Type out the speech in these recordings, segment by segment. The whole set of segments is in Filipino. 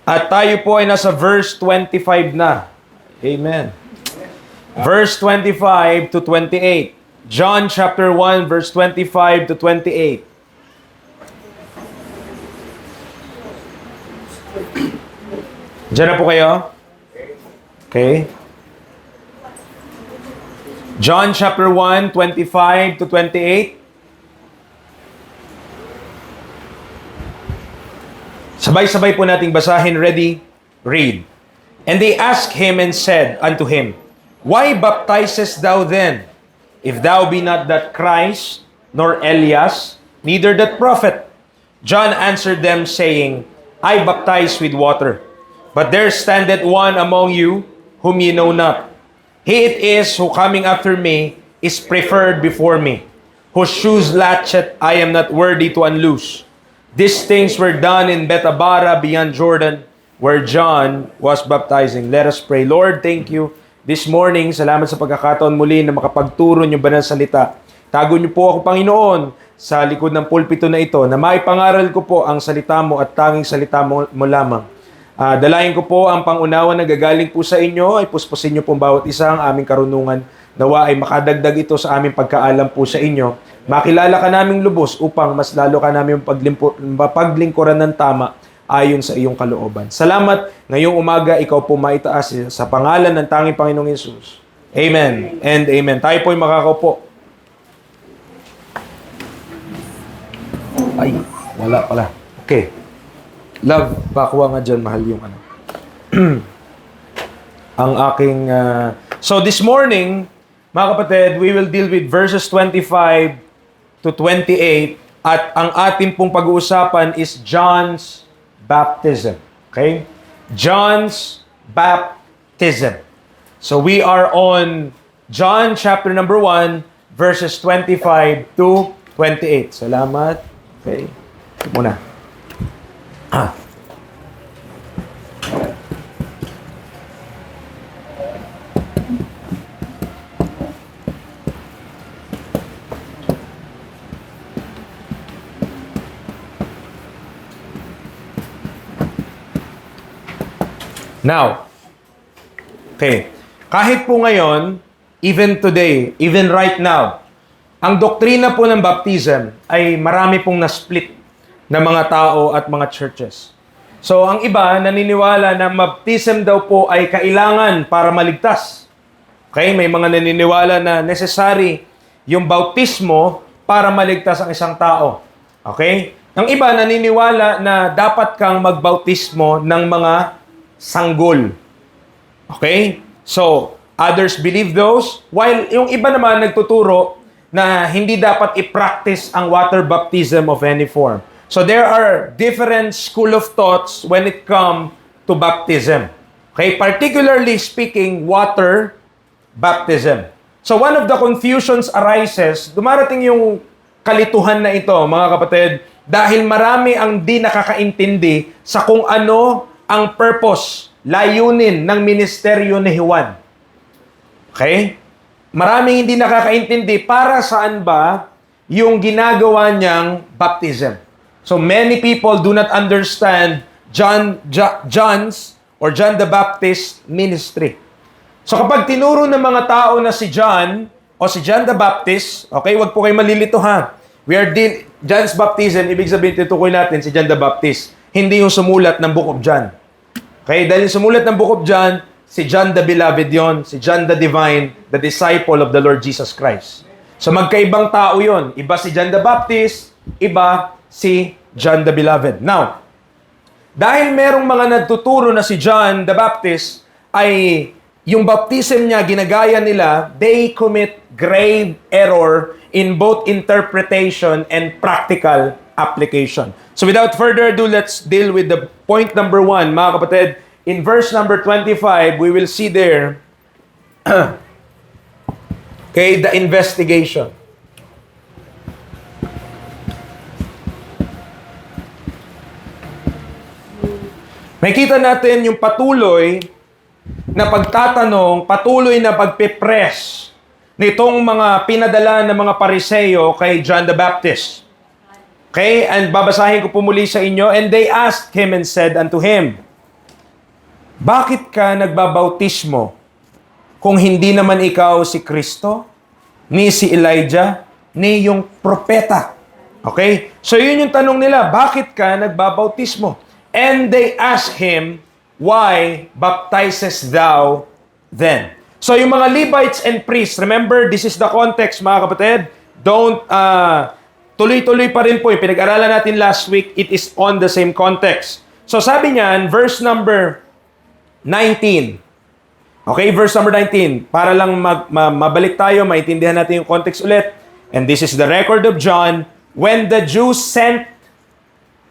At tayo po ay nasa verse 25 na. Amen. Verse 25 to 28. John chapter 1, verse 25 to 28. Diyan na po kayo? Okay. John chapter 1, 25 to 28. Sabay-sabay po nating basahin. Ready? Read. And they asked him and said unto him, Why baptizest thou then, if thou be not that Christ, nor Elias, neither that prophet? John answered them, saying, I baptize with water, but there standeth one among you, whom ye know not. He it is who coming after me is preferred before me, whose shoes latchet I am not worthy to unloose. These things were done in Bethabara beyond Jordan, where John was baptizing. Let us pray. Lord, thank you this morning. Salamat sa pagkakataon muli na makapagturo niyo banal salita. Tago niyo po ako, Panginoon, sa likod ng pulpito na ito, na maipangaral ko po ang salita mo at tanging salita mo lamang. Dalayan ko po ang pangunawa na gagaling po sa inyo, ay puspusin niyo pong bawat isa ang aming karunungan. Nawa ay makadagdag ito sa aming pagkaalam po sa inyo. Makilala ka naming lubos upang mas lalo ka namin paglingkuran ng tama ayon sa iyong kalooban. Salamat ngayong umaga, ikaw po maitaas sa pangalan ng tanging Panginoong Yesus. Amen and amen. Tayo po ay makakaupo. Ay, wala pala. Okay. Love, pakuha nga dyan, mahal yung ano. Ang aking... So this morning, mga kapatid, we will deal with verses 25 to 28 at ang ating pong pag-uusapan is John's baptism. Okay? John's baptism. So we are on John chapter number 1 verses 25 to 28. Salamat. Okay. Ito muna. Now, okay, kahit po ngayon, even today, even right now, ang doktrina po ng baptism ay marami pong na-split na mga tao at mga churches. So, ang iba naniniwala na baptism daw po ay kailangan para maligtas. Okay, may mga naniniwala na necessary yung bautismo para maligtas ang isang tao. Okay? Ang iba naniniwala na dapat kang magbautismo ng mga sanggol. Okay? So, others believe those, while yung iba naman nagtuturo na hindi dapat i-practice ang water baptism of any form. So, there are different school of thoughts when it comes to baptism. Okay? Particularly speaking, water baptism. So, one of the confusions arises, dumarating yung kalituhan na ito, mga kapatid, dahil marami ang di nakakaintindi sa kung ano ang purpose, layunin ng ministeryo ni Juan. Okay? Maraming hindi nakakaintindi para saan ba yung ginagawa niyang baptism. So many people do not understand John's or John the Baptist ministry. So kapag tinuro ng mga tao na si John o si John the Baptist, okay, wag po kayo malilito ha. John's baptism, ibig sabihin tutukoy natin si John the Baptist. Hindi yung sumulat ng Book of John. Okay, dahil sumulat ng Book of John, si John the Beloved yon, si John the Divine, the disciple of the Lord Jesus Christ. So magkaibang tao yon. Iba si John the Baptist, iba si John the Beloved. Now, dahil merong mga nagtuturo na si John the Baptist, ay yung baptism niya, ginagaya nila, they commit grave error in both interpretation and practical application. So without further ado, let's deal with the point number 1, mga kapatid. In verse number 25, we will see there, okay, the investigation. Makita natin yung patuloy na pagtatanong, patuloy na pagpipress nitong mga pinadala ng mga Pariseo kay John the Baptist. Okay? And babasahin ko po muli sa inyo. And they asked him and said unto him, bakit ka nagbabautismo kung hindi naman ikaw si Kristo, ni si Elijah, ni yung propeta? Okay? So yun yung tanong nila, bakit ka nagbabautismo? And they ask him, why baptizest thou then? So yung mga Levites and priests, remember, this is the context, mga kapatid. Don't, tuloy-tuloy pa rin po. Yung pinag-aralan natin last week, it is on the same context. So sabi niyan, verse number 19. Okay, verse number 19. Para lang mabalik tayo, maintindihan natin yung context ulit. And this is the record of John when the Jews sent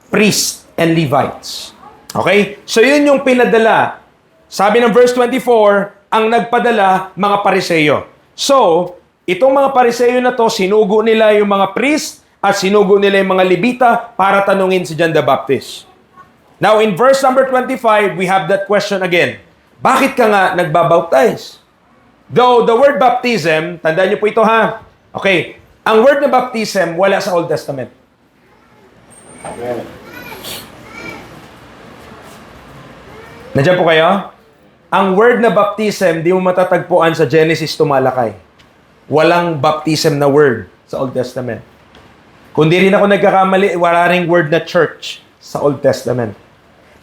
priests and Levites. Okay? So yun yung pinadala. Sabi ng verse 24, ang nagpadala, mga Pariseyo. So, itong mga Pariseyo na to, sinugo nila yung mga priest at sinugo nila yung mga Levita para tanungin si John the Baptist. Now, in verse number 25, we have that question again. Bakit ka nga nagbabaptize? Though the word baptism, tandaan niyo po ito ha. Okay, ang word na baptism wala sa Old Testament. Nandiyan po kayo? Ang word na baptism, di mo matatagpuan sa Genesis to Malakay. Walang baptism na word sa Old Testament. Kung di rin ako nagkakamali, wala ring word na church sa Old Testament.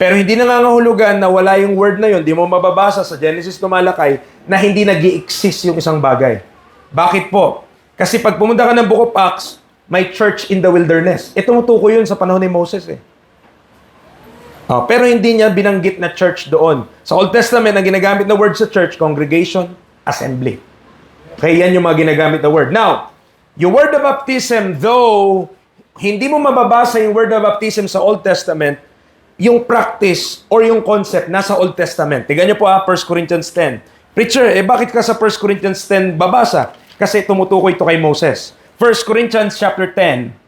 Pero hindi nangangahulugan na wala yung word na yun, di mo mababasa sa Genesis to Malakay na hindi nag-i-exist yung isang bagay. Bakit po? Kasi pag pumunta ka ng Book of Acts, may church in the wilderness. Ito tumutukoy yun sa panahon ni Moses eh. Pero hindi niya binanggit na church doon. Sa Old Testament, ang ginagamit na word sa church, congregation, assembly. Okay, yan yung mga ginagamit na word. Now, yung word of baptism, though, hindi mo mababasa yung word of baptism sa Old Testament, yung practice or yung concept nasa Old Testament. Tignan niyo po 1 Corinthians 10. Preacher, bakit ka sa 1 Corinthians 10 babasa? Kasi tumutukoy ito kay Moses. 1 Corinthians chapter 10.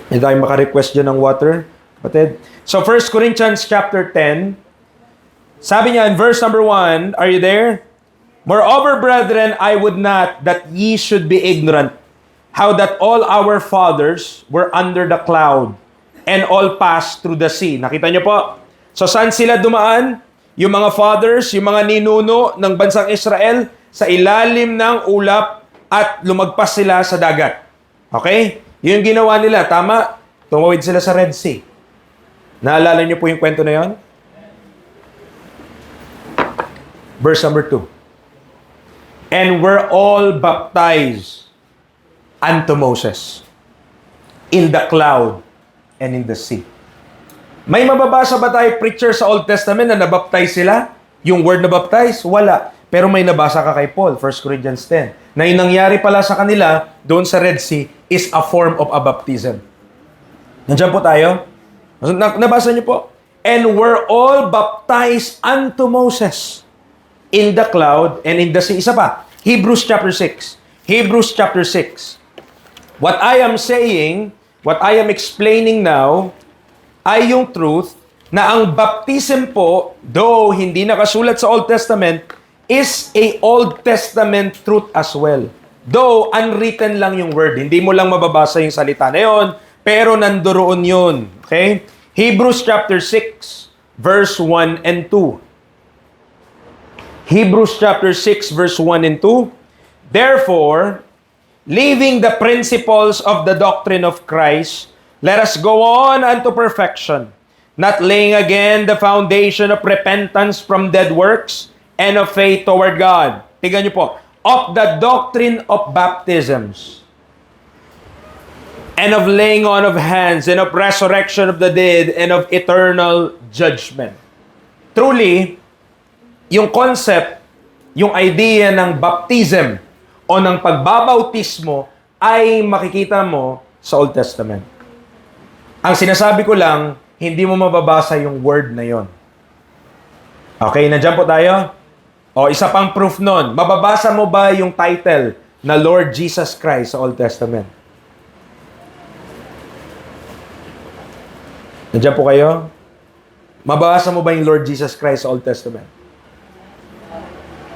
Hindi tayo makarequest dyan ng water, kapatid. So, 1 Corinthians chapter 10, sabi niya in verse number 1, are you there? Moreover, brethren, I would not that ye should be ignorant, how that all our fathers were under the cloud, and all passed through the sea. Nakita niyo po? So, saan sila dumaan? Yung mga fathers, yung mga ninuno ng bansang Israel, sa ilalim ng ulap at lumagpas sila sa dagat. Okay? Yung ginawa nila, tama, tumawid sila sa Red Sea. Naalala niyo po yung kwento na yon? Verse number 2. And were all baptized unto Moses in the cloud and in the sea. May mababasa ba tayo, preacher, sa Old Testament na nabaptize sila? Yung word na baptize? Wala. Pero may nabasa ka kay Paul, 1 Corinthians 10, na yung nangyari pala sa kanila doon sa Red Sea is a form of a baptism. Nandiyan po tayo? Nabasa niyo po? And were all baptized unto Moses in the cloud and in the sea. Isa pa, Hebrews chapter 6. Hebrews chapter 6. What I am saying, what I am explaining now, ay yung truth na ang baptism po, though hindi nakasulat sa Old Testament, is a Old Testament truth as well. Though unwritten lang yung word, hindi mo lang mababasa yung salita na yun, pero nandoon yun. Okay? Hebrews chapter 6, verse 1 and 2. Hebrews chapter 6, verse 1 and 2. Therefore, leaving the principles of the doctrine of Christ, let us go on unto perfection, not laying again the foundation of repentance from dead works and of faith toward God. Tingnan niyo po. Of the doctrine of baptisms, and of laying on of hands, and of resurrection of the dead, and of eternal judgment. Truly, yung concept, yung idea ng baptism o ng pagbabautismo ay makikita mo sa Old Testament. Ang sinasabi ko lang, hindi mo mababasa yung word na yon. Okay, nandiyan po tayo? O, isa pang proof nun. Mababasa mo ba yung title na Lord Jesus Christ sa Old Testament? Nandiyan po kayo? Mababasa mo ba yung Lord Jesus Christ sa Old Testament?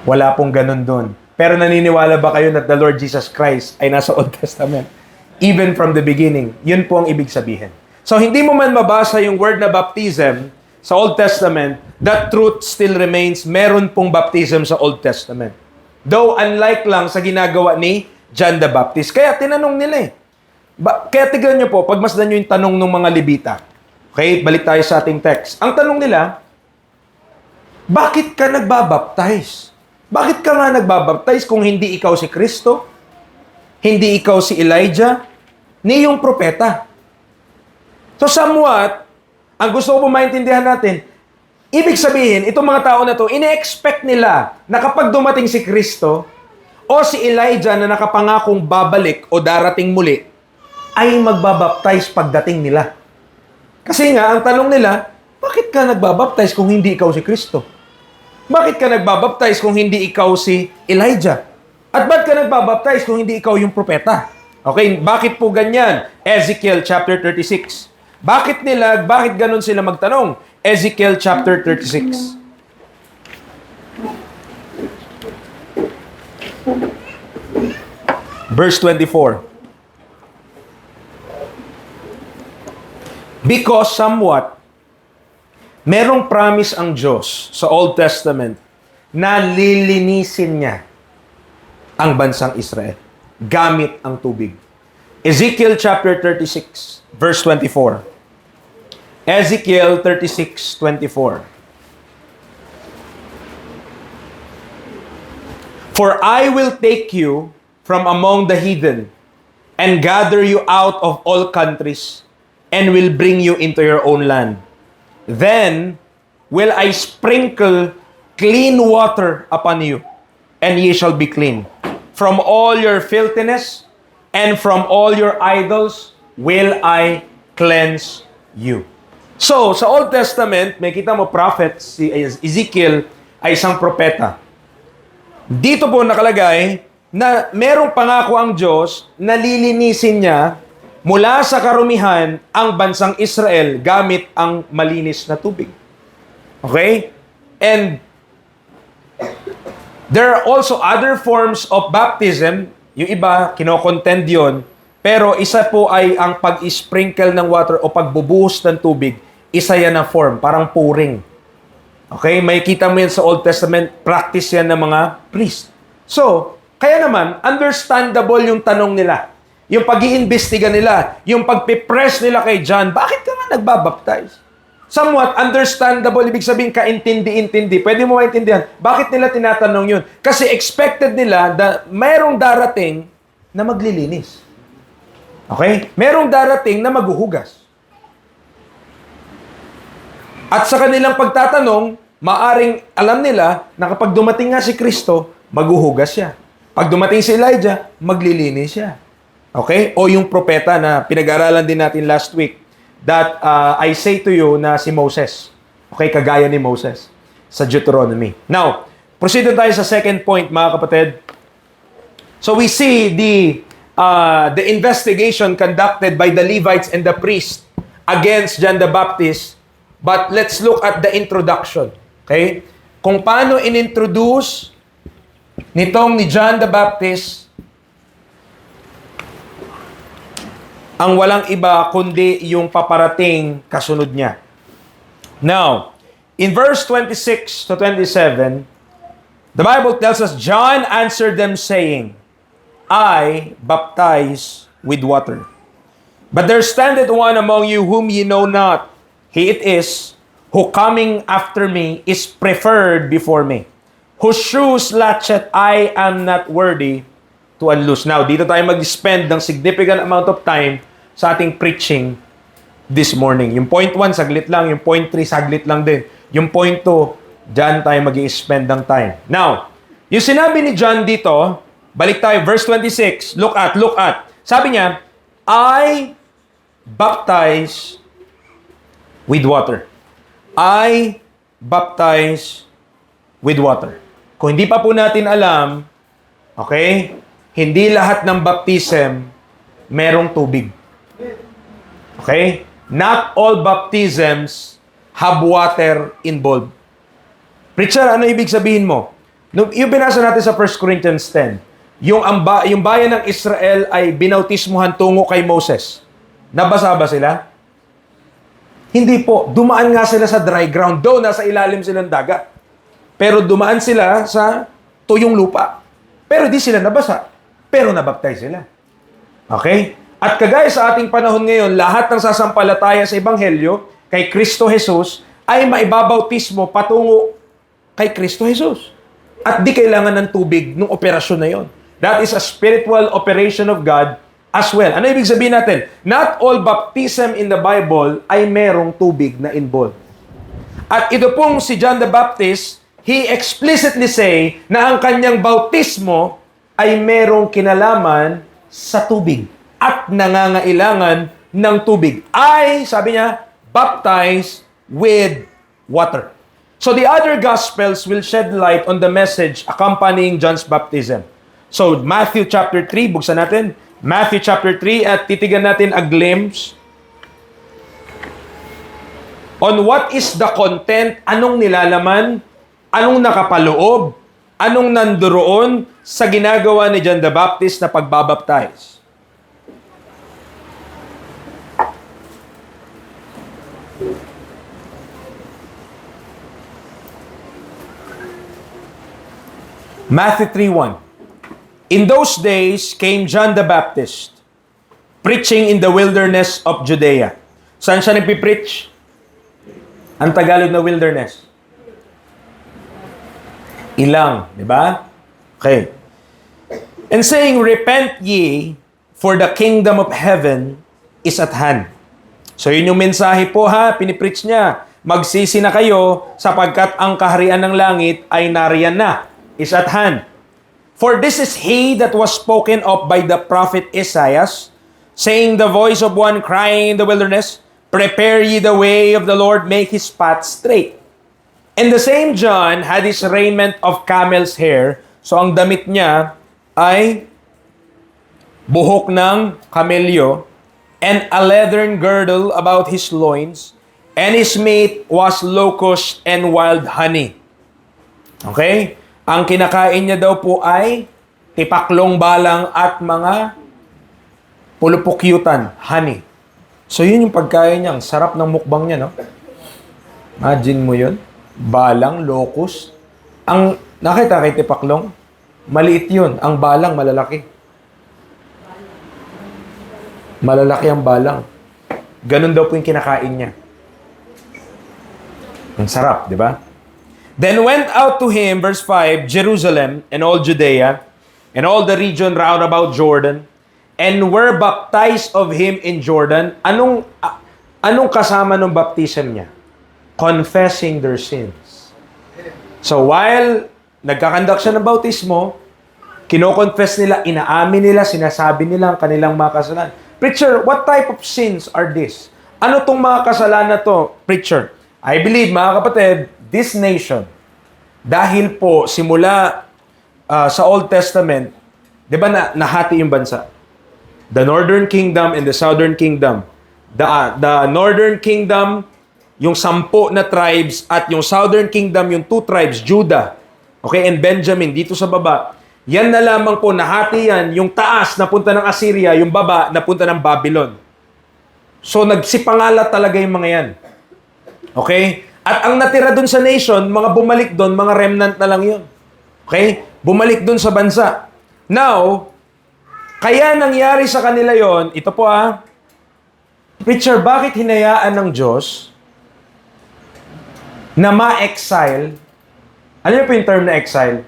Wala pong ganun dun. Pero naniniwala ba kayo na the Lord Jesus Christ ay nasa Old Testament? Even from the beginning. Yun po ang ibig sabihin. So, hindi mo man mabasa yung word na baptism sa Old Testament, that truth still remains. Meron pong baptism sa Old Testament. Though, unlike lang sa ginagawa ni John the Baptist. Kaya tinanong nila eh. Kaya tignan nyo po, pagmasdan nyo yung tanong ng mga Levita. Okay, balik tayo sa ating text. Ang tanong nila, bakit ka nagbabaptize? Bakit ka nga nagbabaptize kung hindi ikaw si Kristo? Hindi ikaw si Elijah? Ni yung propeta? So somewhat, ang gusto ko po maintindihan natin, ibig sabihin, itong mga tao na to, ine-expect nila na kapag dumating si Kristo o si Elijah na nakapangakong babalik o darating muli, ay magbabaptize pagdating nila. Kasi nga, ang tanong nila, bakit ka nagbabaptize kung hindi ikaw si Kristo? Bakit ka nagbabaptize kung hindi ikaw si Elijah? At ba't ka nagbabaptize kung hindi ikaw yung propeta? Okay, bakit po ganyan? Ezekiel chapter 36. Bakit ganun sila magtanong? Ezekiel chapter 36. Verse 24. Because somewhat, merong promise ang Diyos sa Old Testament na lilinisin niya ang bansang Israel gamit ang tubig. Ezekiel chapter 36, verse 24. Ezekiel 36:24. For I will take you from among the heathen and gather you out of all countries and will bring you into your own land. Then will I sprinkle clean water upon you, and ye shall be clean. From all your filthiness and from all your idols will I cleanse you. So, sa Old Testament, may kita mo prophet, si Ezekiel ay isang propeta. Dito po nakalagay na merong pangako ang Diyos na lilinisin niya mula sa karumihan ang bansang Israel gamit ang malinis na tubig. Okay? And there are also other forms of baptism. Yung iba, kinokontend yun. Pero isa po ay ang pag-sprinkle ng water o pagbubuhos ng tubig. Isa yan na form, parang pouring. Okay? May kita mo yan sa Old Testament, practice yan ng mga priest. So, kaya naman, understandable yung tanong nila. Yung pag-iimbestiga nila, yung pagpipress nila kay John, bakit ka nga nagbabaptize? Somewhat understandable, ibig sabihin kaintindi-intindi. Pwede mo maintindihan, bakit nila tinatanong yun? Kasi expected nila na mayroong darating na maglilinis. Okay? Merong darating na maghuhugas. At sa kanilang pagtatanong, maaring alam nila na kapag dumating nga si Kristo, maghuhugas siya. Pag dumating si Elijah, maglilinis siya. Okay? O yung propeta na pinag-aralan din natin last week, that I say to you na si Moses. Okay? Kagaya ni Moses sa Deuteronomy. Now, proceed tayo sa second point, mga kapatid. So we see the investigation conducted by the Levites and the priests against John the Baptist. But let's look at the introduction. Okay? Kung paano inintroduce nitong ni John the Baptist ang walang iba kundi yung paparating kasunod niya. Now, in verse 26 to 27, the Bible tells us, John answered them saying, I baptize with water. But there standeth one among you whom ye know not. He it is, who coming after me is preferred before me, whose shoes latchet I am not worthy to unloose. Now, dito tayo mag-spend ng significant amount of time sa ating preaching this morning. Yung point 1, saglit lang. Yung point 3, saglit lang din. Yung point 2, dyan tayo mag-i-spend ng time. Now, yung sinabi ni John dito, balik tayo, verse 26. Look at. Sabi niya, I baptize with water. I baptize with water. Kung hindi pa po natin alam, okay, hindi lahat ng baptism merong tubig. Okay? Not all baptisms have water involved. Preacher, ano ibig sabihin mo? Yung binasa natin sa 1 Corinthians 10, yung bayan ng Israel ay binautismuhan tungo kay Moses. Nabasa ba sila? Hindi po. Dumaan nga sila sa dry ground. Though nasa ilalim sila ng dagat. Pero dumaan sila sa tuyong lupa. Pero di sila nabasa. Pero nabaptize sila. Okay? At kagaya sa ating panahon ngayon, lahat ng sasampalataya sa Ebanghelyo kay Kristo Jesus ay maibabautismo patungo kay Kristo Jesus. At di kailangan ng tubig nung operasyon na yon. That is a spiritual operation of God as well. Ano ibig sabihin natin? Not all baptism in the Bible ay merong tubig na involved. At ito pong si John the Baptist, he explicitly say na ang kanyang bautismo ay merong kinalaman sa tubig at nangangailangan ng tubig. Ay, sabi niya, baptized with water. So the other Gospels will shed light on the message accompanying John's baptism. So Matthew chapter 3, buksan natin. Matthew chapter 3 at titigan natin a glimpse on what is the content, anong nilalaman, anong nakapaloob, anong nanduroon sa ginagawa ni John the Baptist na pagbabaptize. Matthew 3:1. In those days came John the Baptist, preaching in the wilderness of Judea. Saan siya nagpipreach? Ang Tagalog na wilderness. Ilang, di ba? Okay. And saying, repent ye, for the kingdom of heaven is at hand. So yun yung mensahe po ha, pinipreach niya. Magsisi na kayo sapagkat ang kaharian ng langit ay nariyan na, is at hand. For this is he that was spoken of by the prophet Isaiah, saying, the voice of one crying in the wilderness, prepare ye the way of the Lord, make his path straight. And the same John had his raiment of camel's hair. So ang damit niya ay buhok ng kamelyo, and a leathern girdle about his loins, and his meat was locust and wild honey. Okay? Ang kinakain niya daw po ay tipaklong balang at mga pulupukyutan, honey. So yun yung pagkain niya. Ang sarap ng mukbang niya, no? Imagine mo yun. Balang, locust. Ang nakita kay tipaklong, maliit yun. Ang balang, malalaki. Malalaki ang balang. Ganun daw po yung kinakain niya. Ang sarap, di ba? Then went out to him, verse 5, Jerusalem and all Judea and all the region round about Jordan, and were baptized of him in Jordan. Anong kasama ng baptism niya? Confessing their sins. So while nagkakandak siya ng bautismo, kino-confess nila, inaamin nila, sinasabi nila ang kanilang mga kasalanan. Preacher, what type of sins are this? Ano tong mga kasalanan na to, preacher? I believe, mga kapatid, this nation, dahil po simula sa Old Testament, di ba nahati yung bansa? The Northern Kingdom and the Southern Kingdom. The Northern Kingdom, yung 10 na tribes, at yung Southern Kingdom, yung 2 tribes, Judah, okay, and Benjamin, dito sa baba. Yan na lamang po, nahati yan, yung taas napunta ng Assyria, yung baba napunta ng Babylon. So nagsipangalat talaga yung mga yan. Okay? At ang natira dun sa nation, mga bumalik dun, mga remnant na lang yun. Okay? Bumalik dun sa bansa. Now, kaya nangyari sa kanila yon, ito po preacher, bakit hinayaan ng Diyos na ma-exile? Ano po yung term na exile?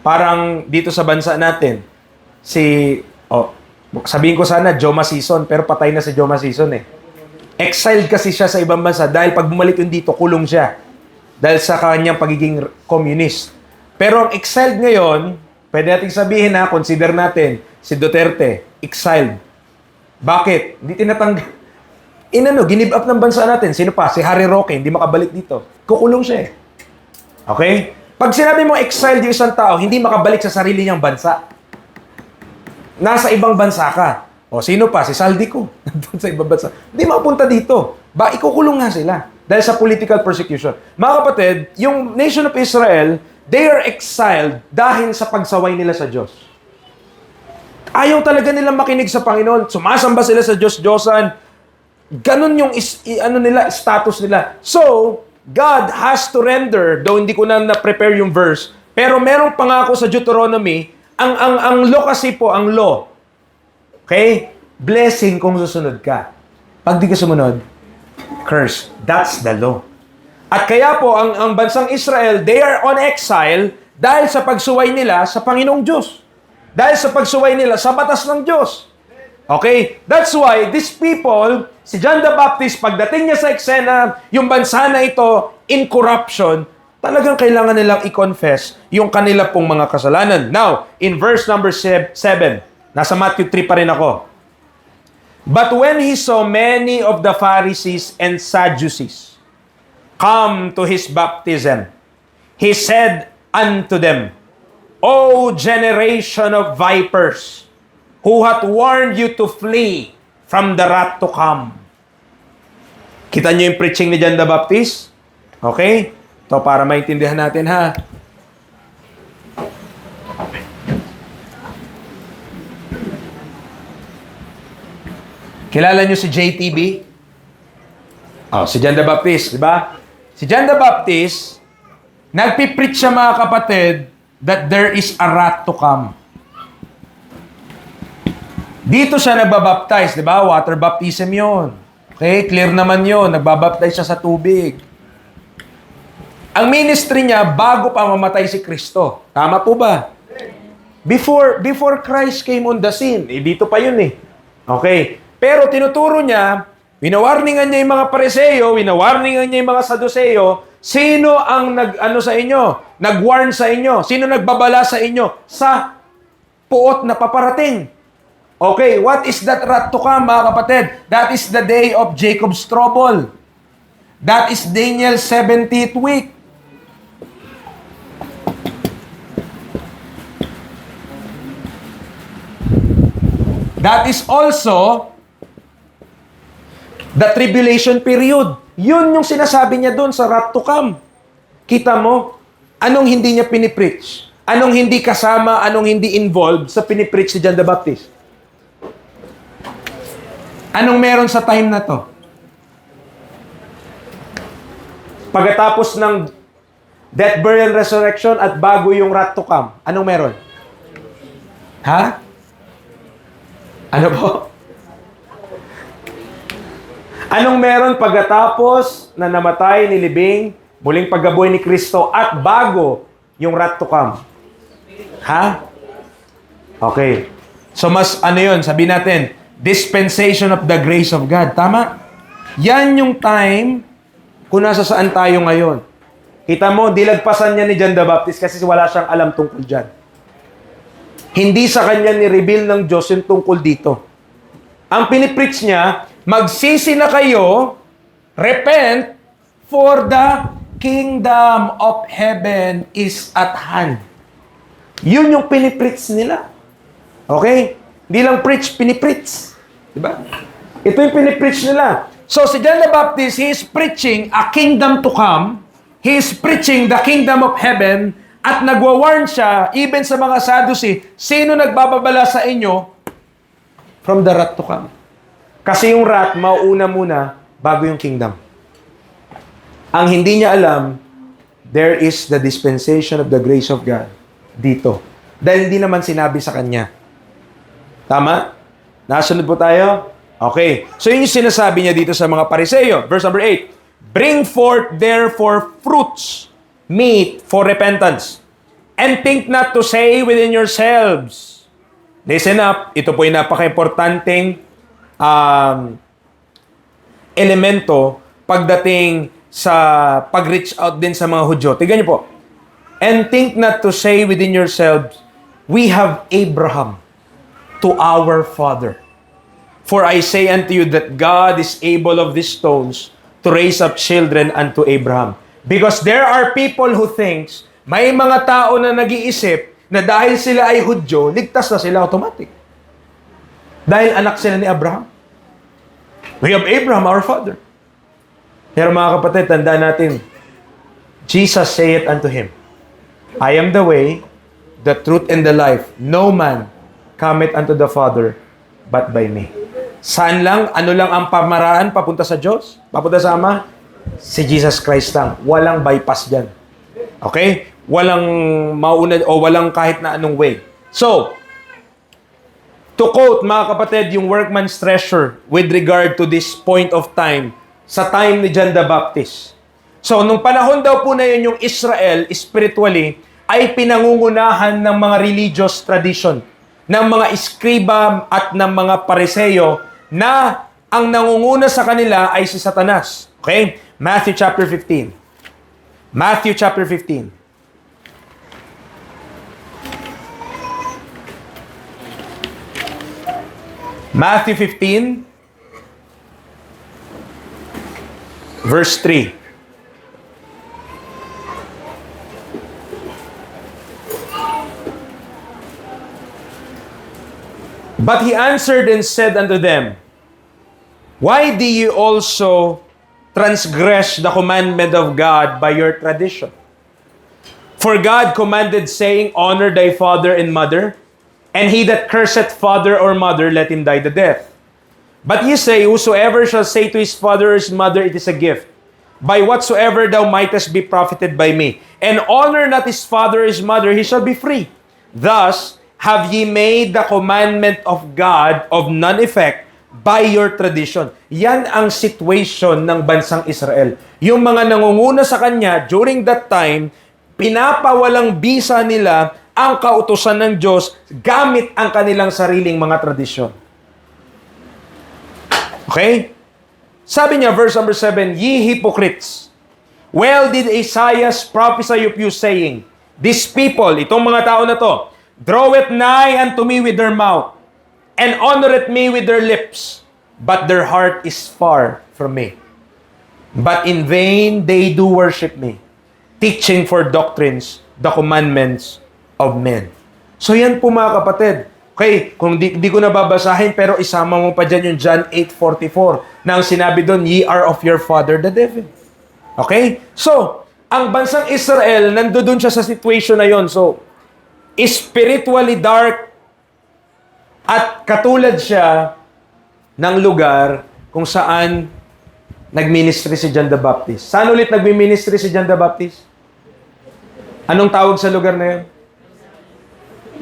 Parang dito sa bansa natin, sabihin ko sana, Joma Season, pero patay na si Joma Season eh. Exiled kasi siya sa ibang bansa dahil pag bumalik yun dito, kulong siya. Dahil sa kanyang pagiging communist. Pero ang exiled ngayon, pwede natin sabihin consider natin, si Duterte, exiled. Bakit? Hindi tinatanggal. Give up ng bansa natin. Sino pa? Si Harry Roque, hindi makabalik dito. Kukulong siya eh. Okay? Pag sinabi mo exiled yung isang tao, hindi makabalik sa sarili niyang bansa. Nasa ibang bansa ka. O sino pa? Si Saldico. Nandun sa ibang bansa. Hindi makapunta dito. Ikukulong nga sila. Dahil sa political persecution. Mga kapatid, yung nation of Israel, they are exiled dahil sa pagsaway nila sa Diyos. Ayaw talaga nilang makinig sa Panginoon. Sumasamba sila sa Diyos-Diyosan. Ganun yung status nila. So, God has to render, though hindi ko na-prepare yung verse, pero merong pangako sa Deuteronomy, ang law kasi po, ang law, okay? Blessing kung susunod ka. Pag di ka sumunod, curse. That's the law. At kaya po, ang bansang Israel, they are on exile dahil sa pagsuway nila sa Panginoong Diyos. Dahil sa pagsuway nila sa batas ng Diyos. Okay? That's why these people, si John the Baptist, pagdating niya sa eksena, yung bansa na ito, in corruption, talagang kailangan nilang i-confess yung kanila pong mga kasalanan. Now, in verse number 7, nasa Matthew 3 pa rin ako. But when he saw many of the Pharisees and Sadducees come to his baptism, he said unto them, O generation of vipers, who hath warned you to flee from the wrath to come. Kita niyo yung preaching ni John the Baptist? Okay? Ito para maintindihan natin ha. Kilala niyo si JTB? Si John the Baptist, di ba? Si John the Baptist, nagpipreach siya mga kapatid, that there is a wrath to come. Dito siya nagbabaptize, di ba? Water baptism yon. Okay, clear naman yon. Nagbabaptize siya sa tubig. Ang ministry niya, bago pa mamatay si Kristo. Tama po ba? Before Christ came on the scene. Dito pa yun eh. Okay. Pero tinuturo niya, winawarningan niya yung mga Pariseo, winawarningan niya yung mga Saduceo, sino ang sa inyo? Nag-warn sa inyo? Sino nagbabala sa inyo? Sa puot na paparating. Okay, what is that wrath to come, mga kapatid? That is the day of Jacob's trouble. That is Daniel's 70th week. That is also the tribulation period. Yun yung sinasabi niya doon sa wrath to come. Kita mo, anong hindi niya pinipreach? Anong hindi kasama, anong hindi involved sa pinipreach ni John the Baptist? Anong meron sa time na to? Pagkatapos ng death, burial, resurrection at bago yung wrath to come, anong meron? Ha? Ano po? Anong meron pagkatapos na namatay, nilibing, muling paggabuhay ni Kristo at bago yung wrath to come? Ha? Okay. So mas yun, sabihin natin, dispensation of the grace of God. Tama? Yan yung time kung nasa saan tayo ngayon. Kita mo, dilagpasan niya ni John the Baptist kasi wala siyang alam tungkol dyan. Hindi sa kanya ni-reveal ng Diyos yung tungkol dito. Ang pinipreach niya, magsisi na kayo, repent, for the kingdom of heaven is at hand. Yun yung pinipreach nila. Okay? Hindi lang preach, pinipreach. Diba? Ito yung pinipreach nila. So, si John the Baptist, he is preaching a kingdom to come. He is preaching the kingdom of heaven. At nagwa-warn siya, even sa mga Sadducee, sino nagbababala sa inyo from the wrath to come? Kasi yung wrath, mauuna muna bago yung kingdom. Ang hindi niya alam, there is the dispensation of the grace of God dito. Dahil hindi naman sinabi sa kanya. Tama? Nasunod po tayo? Okay. So yun yung sinasabi niya dito sa mga Pariseo. Verse number 8. Bring forth therefore fruits, meet for repentance, and think not to say within yourselves. Listen up. Ito po yung napaka-importanting elemento pagdating sa pag-reach out din sa mga Hudyo. Tignan niyo po. And think not to say within yourselves, we have Abraham to our father. For I say unto you that God is able of these stones to raise up children unto Abraham. Because there are people who thinks, may mga tao na nag-iisip na dahil sila ay Hudyo, ligtas na sila automatic. Dahil anak sila ni Abraham. We have Abraham, our father. Pero mga kapatid, tandaan natin, Jesus said unto him, I am the way, the truth, and the life. No man cometh unto the Father but by me. Saan lang? Ano lang ang pamaraan papunta sa Diyos? Papunta sa Ama? Si Jesus Christ lang. Walang bypass dyan. Okay? Walang mauna o walang kahit na anong way. So, to quote mga kapatid, yung workman's treasure with regard to this point of time, sa time ni John the Baptist. So, nung panahon daw po na yun, yung Israel, spiritually, ay pinangungunahan ng mga religious tradition, ng mga iskriba at ng mga pariseyo na ang nangunguna sa kanila ay si Satanas. Okay? Matthew chapter 15. Matthew chapter 15. Matthew 15, verse 3. But he answered and said unto them, Why do you also transgress the commandment of God by your tradition? For God commanded, saying, Honor thy father and mother, and he that curseth father or mother, let him die the death. But ye say, Whosoever shall say to his father or his mother, It is a gift, by whatsoever thou mightest be profited by me, and honor not his father or his mother, he shall be free. Thus have ye made the commandment of God of none effect by your tradition. Yan ang situation ng bansang Israel. Yung mga nangunguna sa kanya during that time, pinapawalang bisa nila ang kautusan ng Diyos gamit ang kanilang sariling mga tradisyon. Okay? Sabi niya, verse number 7, Ye hypocrites, well did Isaiah prophesy of you, saying, These people, itong mga tao na to, draweth nigh unto me with their mouth, and honoreth me with their lips, but their heart is far from me. But in vain they do worship me, teaching for doctrines the commandments of men. So yan po mga kapatid. Okay, kung di ko nababasahin, pero isama mo pa dyan yung John 8:44 na ang sinabi doon, Ye are of your father the devil. Okay? So, ang bansang Israel, nandoon siya sa situation na yon. So, spiritually dark at katulad siya ng lugar kung saan nagministry si John the Baptist. Saan ulit nagmi-ministry si John the Baptist? Anong tawag sa lugar na yun?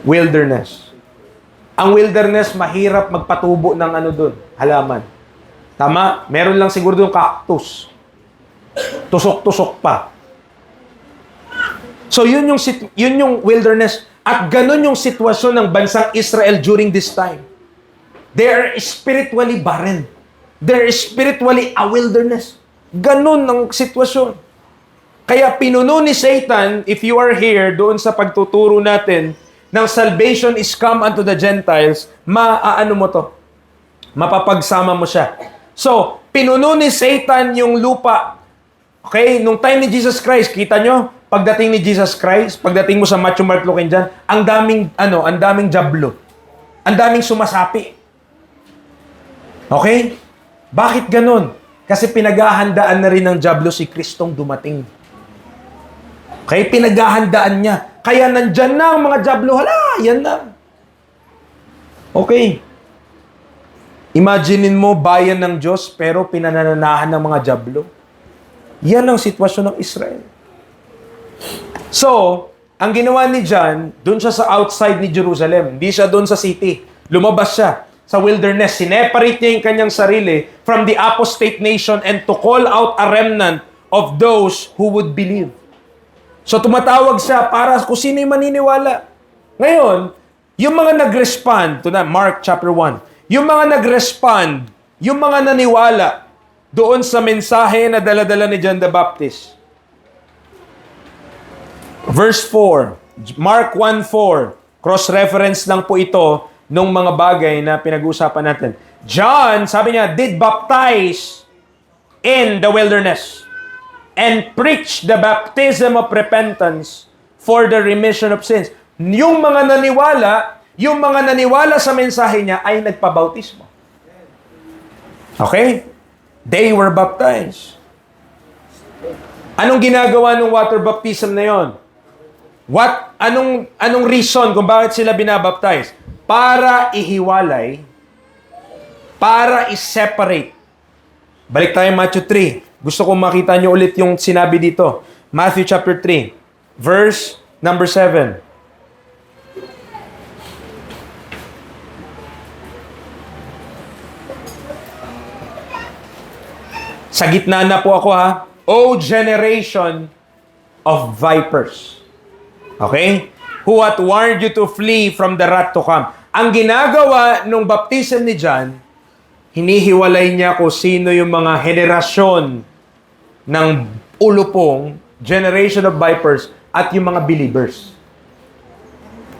Wilderness. Ang wilderness, mahirap magpatubo ng ano doon, halaman. Tama? Meron lang siguro doon cactus. Tusok-tusok pa. So yun yung wilderness. At ganun yung sitwasyon ng bansang Israel during this time. They are spiritually barren. They are spiritually a wilderness. Ganun ang sitwasyon. Kaya pinuno ni Satan, if you are here, doon sa pagtuturo natin, ng salvation is come unto the Gentiles, maaano mo to? Mapapagsama mo siya. So, pinuno ni Satan yung lupa. Okay? Nung time ni Jesus Christ, kita nyo, pagdating ni Jesus Christ, pagdating mo sa Matthew, Mark, Luke, and John, ang daming jablo. Ang daming sumasapi. Okay? Bakit ganun? Kasi pinaghahandaan na rin ng jablo si Kristong dumating. Okay? Pinaghahandaan niya. Kaya nandyan na ang mga jablo. Hala, yan na. Okay. Imaginein mo, bayan ng Diyos, pero pinanananahan ng mga jablo. Yan ang sitwasyon ng Israel. So, ang ginawa ni John, doon siya sa outside ni Jerusalem. Hindi siya doon sa city. Lumabas siya sa wilderness. Sineparate niya yung kanyang sarili from the apostate nation and to call out a remnant of those who would believe. So, tumatawag siya para kung sino yung maniniwala. Ngayon, yung mga nag-respond, to na Mark chapter 1, yung mga nag-respond, yung mga naniwala doon sa mensahe na dala-dala ni John the Baptist. Verse 4, Mark 1:4, cross-reference lang po ito nung mga bagay na pinag-uusapan natin. John, sabi niya, did baptize in the wilderness and preach the baptism of repentance for the remission of sins. Yung mga naniwala sa mensahe niya ay nagpabautismo. Okay? They were baptized. Anong ginagawa ng water baptism na yon? Anong reason kung bakit sila binabaptize? Para para i-separate. Balik tayo Matthew 3. Gusto kong makita nyo ulit yung sinabi dito. Matthew chapter 3, verse number 7. Sa gitna na po ako ha. O generation of vipers. Okay? Who hath warned you to flee from the wrath to come. Ang ginagawa nung baptism ni John, hinihiwalay niya kung sino yung mga henerasyon ng ulupong, generation of vipers, at yung mga believers.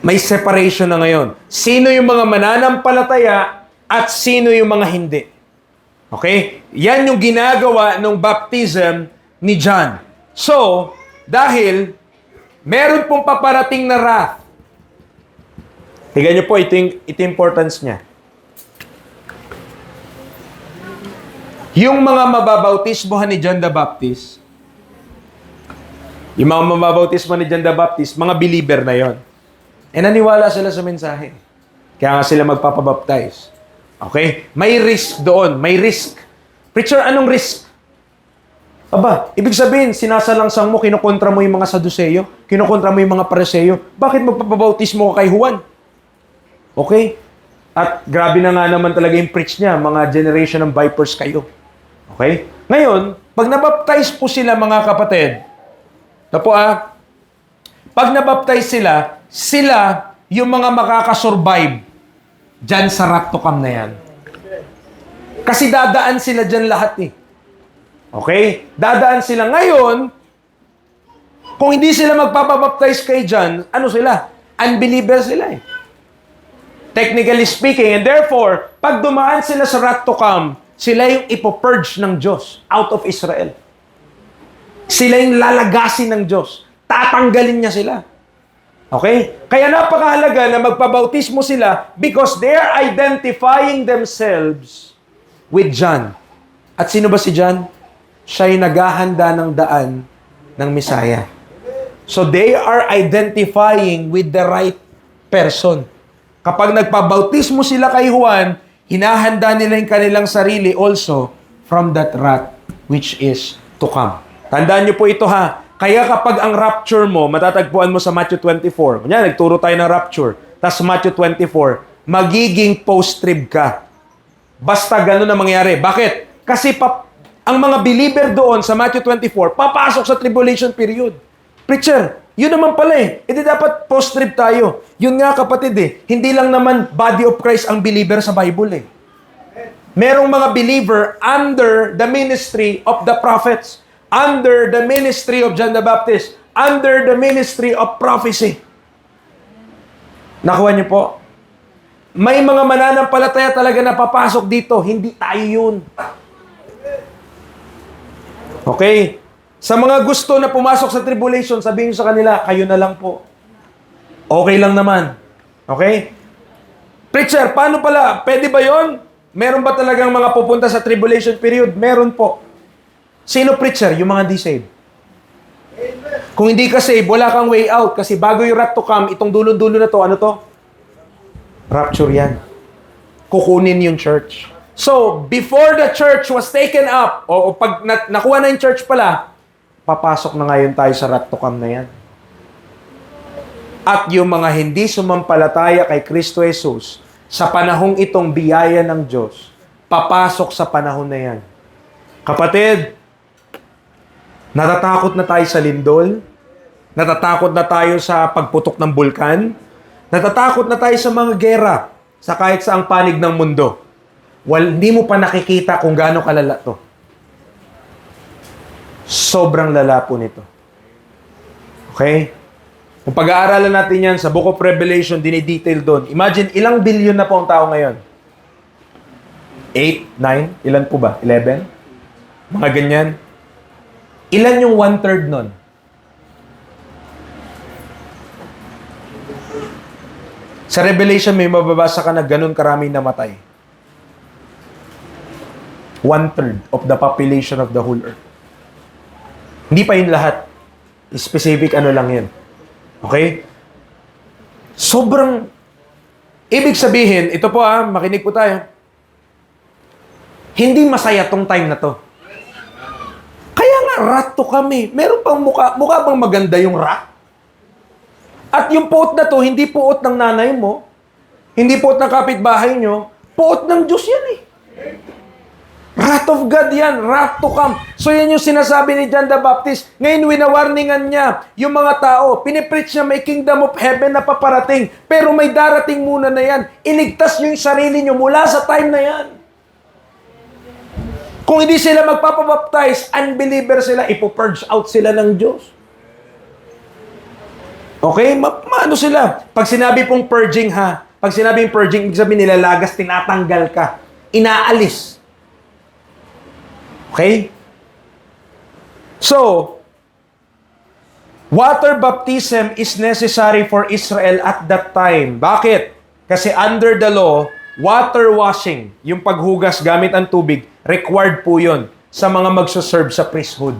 May separation na ngayon. Sino yung mga mananampalataya at sino yung mga hindi. Okay? Yan yung ginagawa ng baptism ni John. So, dahil meron pong paparating na wrath. Tignan niyo po, ito yung importance niya. Yung mga mababautismohan ni John the Baptist, yung mga mababautismohan ni John the Baptist, mga believer na yon. E naniwala sila sa mensahe. Kaya nga sila magpapabaptize. Okay? May risk doon. May risk. Preacher, anong risk? Aba, ibig sabihin, sinasalangsang mo, kinukontra mo yung mga Saduceo, kinukontra mo yung mga Pariseo. Bakit magpapabautismo ka kay Juan? Okay? At grabe na nga naman talaga yung preach niya, mga generation ng vipers kayo. Okay? Ngayon, pag nabaptize po sila mga kapatid, pag nabaptize sila, sila yung mga makakasurvive dyan sa wrath to come na yan. Kasi dadaan sila dyan lahat eh. Okay? Dadaan sila. Ngayon, kung hindi sila magpapabaptize kay John, ano sila? Unbeliever sila eh. Technically speaking, and therefore, pag dumaan sila sa wrath to come, sila yung ipopurge ng Diyos out of Israel. Sila yung lalagasin ng Diyos. Tatanggalin niya sila. Okay? Kaya napakahalaga na magpabautismo sila because they are identifying themselves with John. At sino ba si John? Siya yung naghahanda ng daan ng Messiah. So they are identifying with the right person. Kapag nagpabautismo sila kay Juan, hinahanda nila yung kanilang sarili also from that wrath which is to come. Tandaan niyo po ito ha. Kaya kapag ang rapture mo, matatagpuan mo sa Matthew 24. Kunya, nagturo tayo ng rapture. Tapos Matthew 24, magiging post-trib ka. Basta ganun na mangyari. Bakit? Kasi ang mga believer doon sa Matthew 24, papasok sa tribulation period. Preacher, yun naman pala eh. Hindi dapat post-trib tayo. Yun nga kapatid eh. Hindi lang naman body of Christ ang believer sa Bible eh. Merong mga believer under the ministry of the prophets, under the ministry of John the Baptist, under the ministry of prophecy. Nakuha niyo po? May mga mananampalataya talaga na papasok dito. Hindi tayo yun. Okay? Sa mga gusto na pumasok sa tribulation, sabihin sa kanila, kayo na lang po. Okay lang naman. Okay? Preacher, paano pala? Pwede ba yon? Meron ba talagang mga pupunta sa tribulation period? Meron po. Sino preacher? Yung mga di saved. Kung hindi ka saved, wala kang way out. Kasi bago yung wrath to come, itong dulo-dulo na to, ano to? Rapture yan. Kukunin yung church. So, before the church was taken up, o pag nakuha na yung church pala, papasok na ngayon tayo sa wrath to come na yan. At yung mga hindi sumampalataya kay Kristo Jesus, sa panahong itong biyaya ng Diyos, papasok sa panahon na yan. Kapatid, natatakot na tayo sa lindol, natatakot na tayo sa pagputok ng bulkan, natatakot na tayo sa mga gera, sa kahit saang panig ng mundo. Hindi mo pa nakikita kung gaano kalala to. Sobrang lala po nito. Okay? Kung pag-aaralan natin yan sa Book of Revelation, dinidetail doon. Imagine, ilang billion na po ang tao ngayon? 8? 9? Ilan po ba? 11? Mga ganyan. Ilan yung 1/3 nun? Sa Revelation, may mababasa ka na ganun karaming namatay. 1/3 of the population of the whole earth. Hindi pa yun lahat. Specific ano lang yun. Okay? Sobrang, ibig sabihin, ito po makinig po tayo. Hindi masaya tong time na to. Kaya nga, rato kami. Meron pang mukha bang maganda yung rat? At yung puot na to, hindi puot ng nanay mo, hindi puot ng kapitbahay nyo, puot ng Diyos yan eh. Wrath of God yan, wrath to come. So yan yung sinasabi ni John the Baptist. Ngayon, winawarningan niya yung mga tao. Pinipreach niya may kingdom of heaven na paparating. Pero may darating muna na yan. Iligtas niyo yung sarili niyo mula sa time na yan. Kung hindi sila magpapabaptize, unbeliever sila, ipopurge out sila ng Diyos. Okay? Maano sila? Pag sinabi pong purging ha, pag sinabing purging, ibig sabihin nilalagas, tinatanggal ka. Inaalis. Okay? So, water baptism is necessary for Israel at that time. Bakit? Kasi under the law, water washing, yung paghugas gamit ang tubig, required po yun sa mga magsaserve sa priesthood.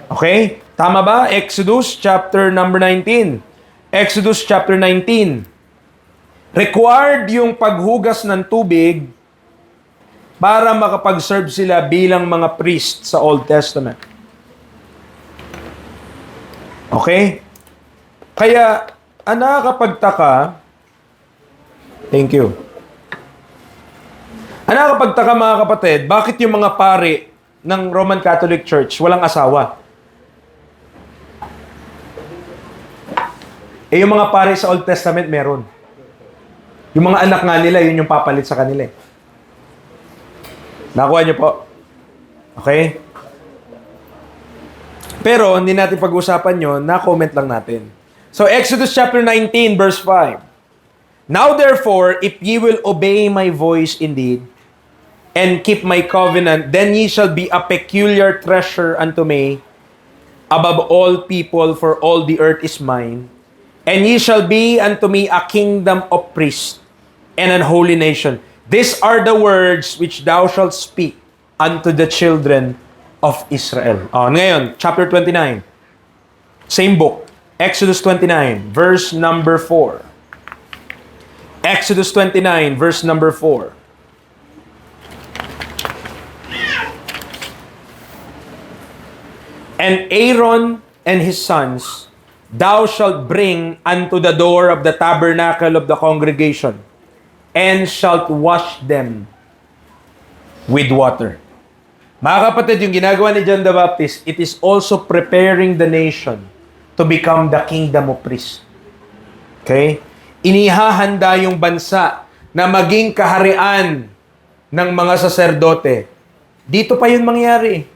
Okay? Tama ba? Exodus chapter number 19. Exodus chapter 19. Required yung paghugas ng tubig para makapag-serve sila bilang mga priest sa Old Testament. Okay? Kaya, nakakapagtaka, thank you. Nakakapagtaka mga kapatid, bakit yung mga pari ng Roman Catholic Church walang asawa? Yung mga pari sa Old Testament meron. Yung mga anak nga nila, yun yung papalit sa kanila. Nakuha niyo po? Okay? Pero, hindi natin pag-usapan yun, na-comment lang natin. So, Exodus chapter 19, verse 5. Now therefore, if ye will obey my voice indeed, and keep my covenant, then ye shall be a peculiar treasure unto me, above all people, for all the earth is mine. And ye shall be unto me a kingdom of priests, and an holy nation. These are the words which thou shalt speak unto the children of Israel. Ngayon, chapter 29. Same book. Exodus 29, verse number 4. Exodus 29, verse number 4. And Aaron and his sons, thou shalt bring unto the door of the tabernacle of the congregation, and shalt wash them with water. Mga kapatid, yung ginagawa ni John the Baptist, it is also preparing the nation to become the kingdom of priests. Okay? Inihahanda yung bansa na maging kaharian ng mga saserdote. Dito pa yun mangyari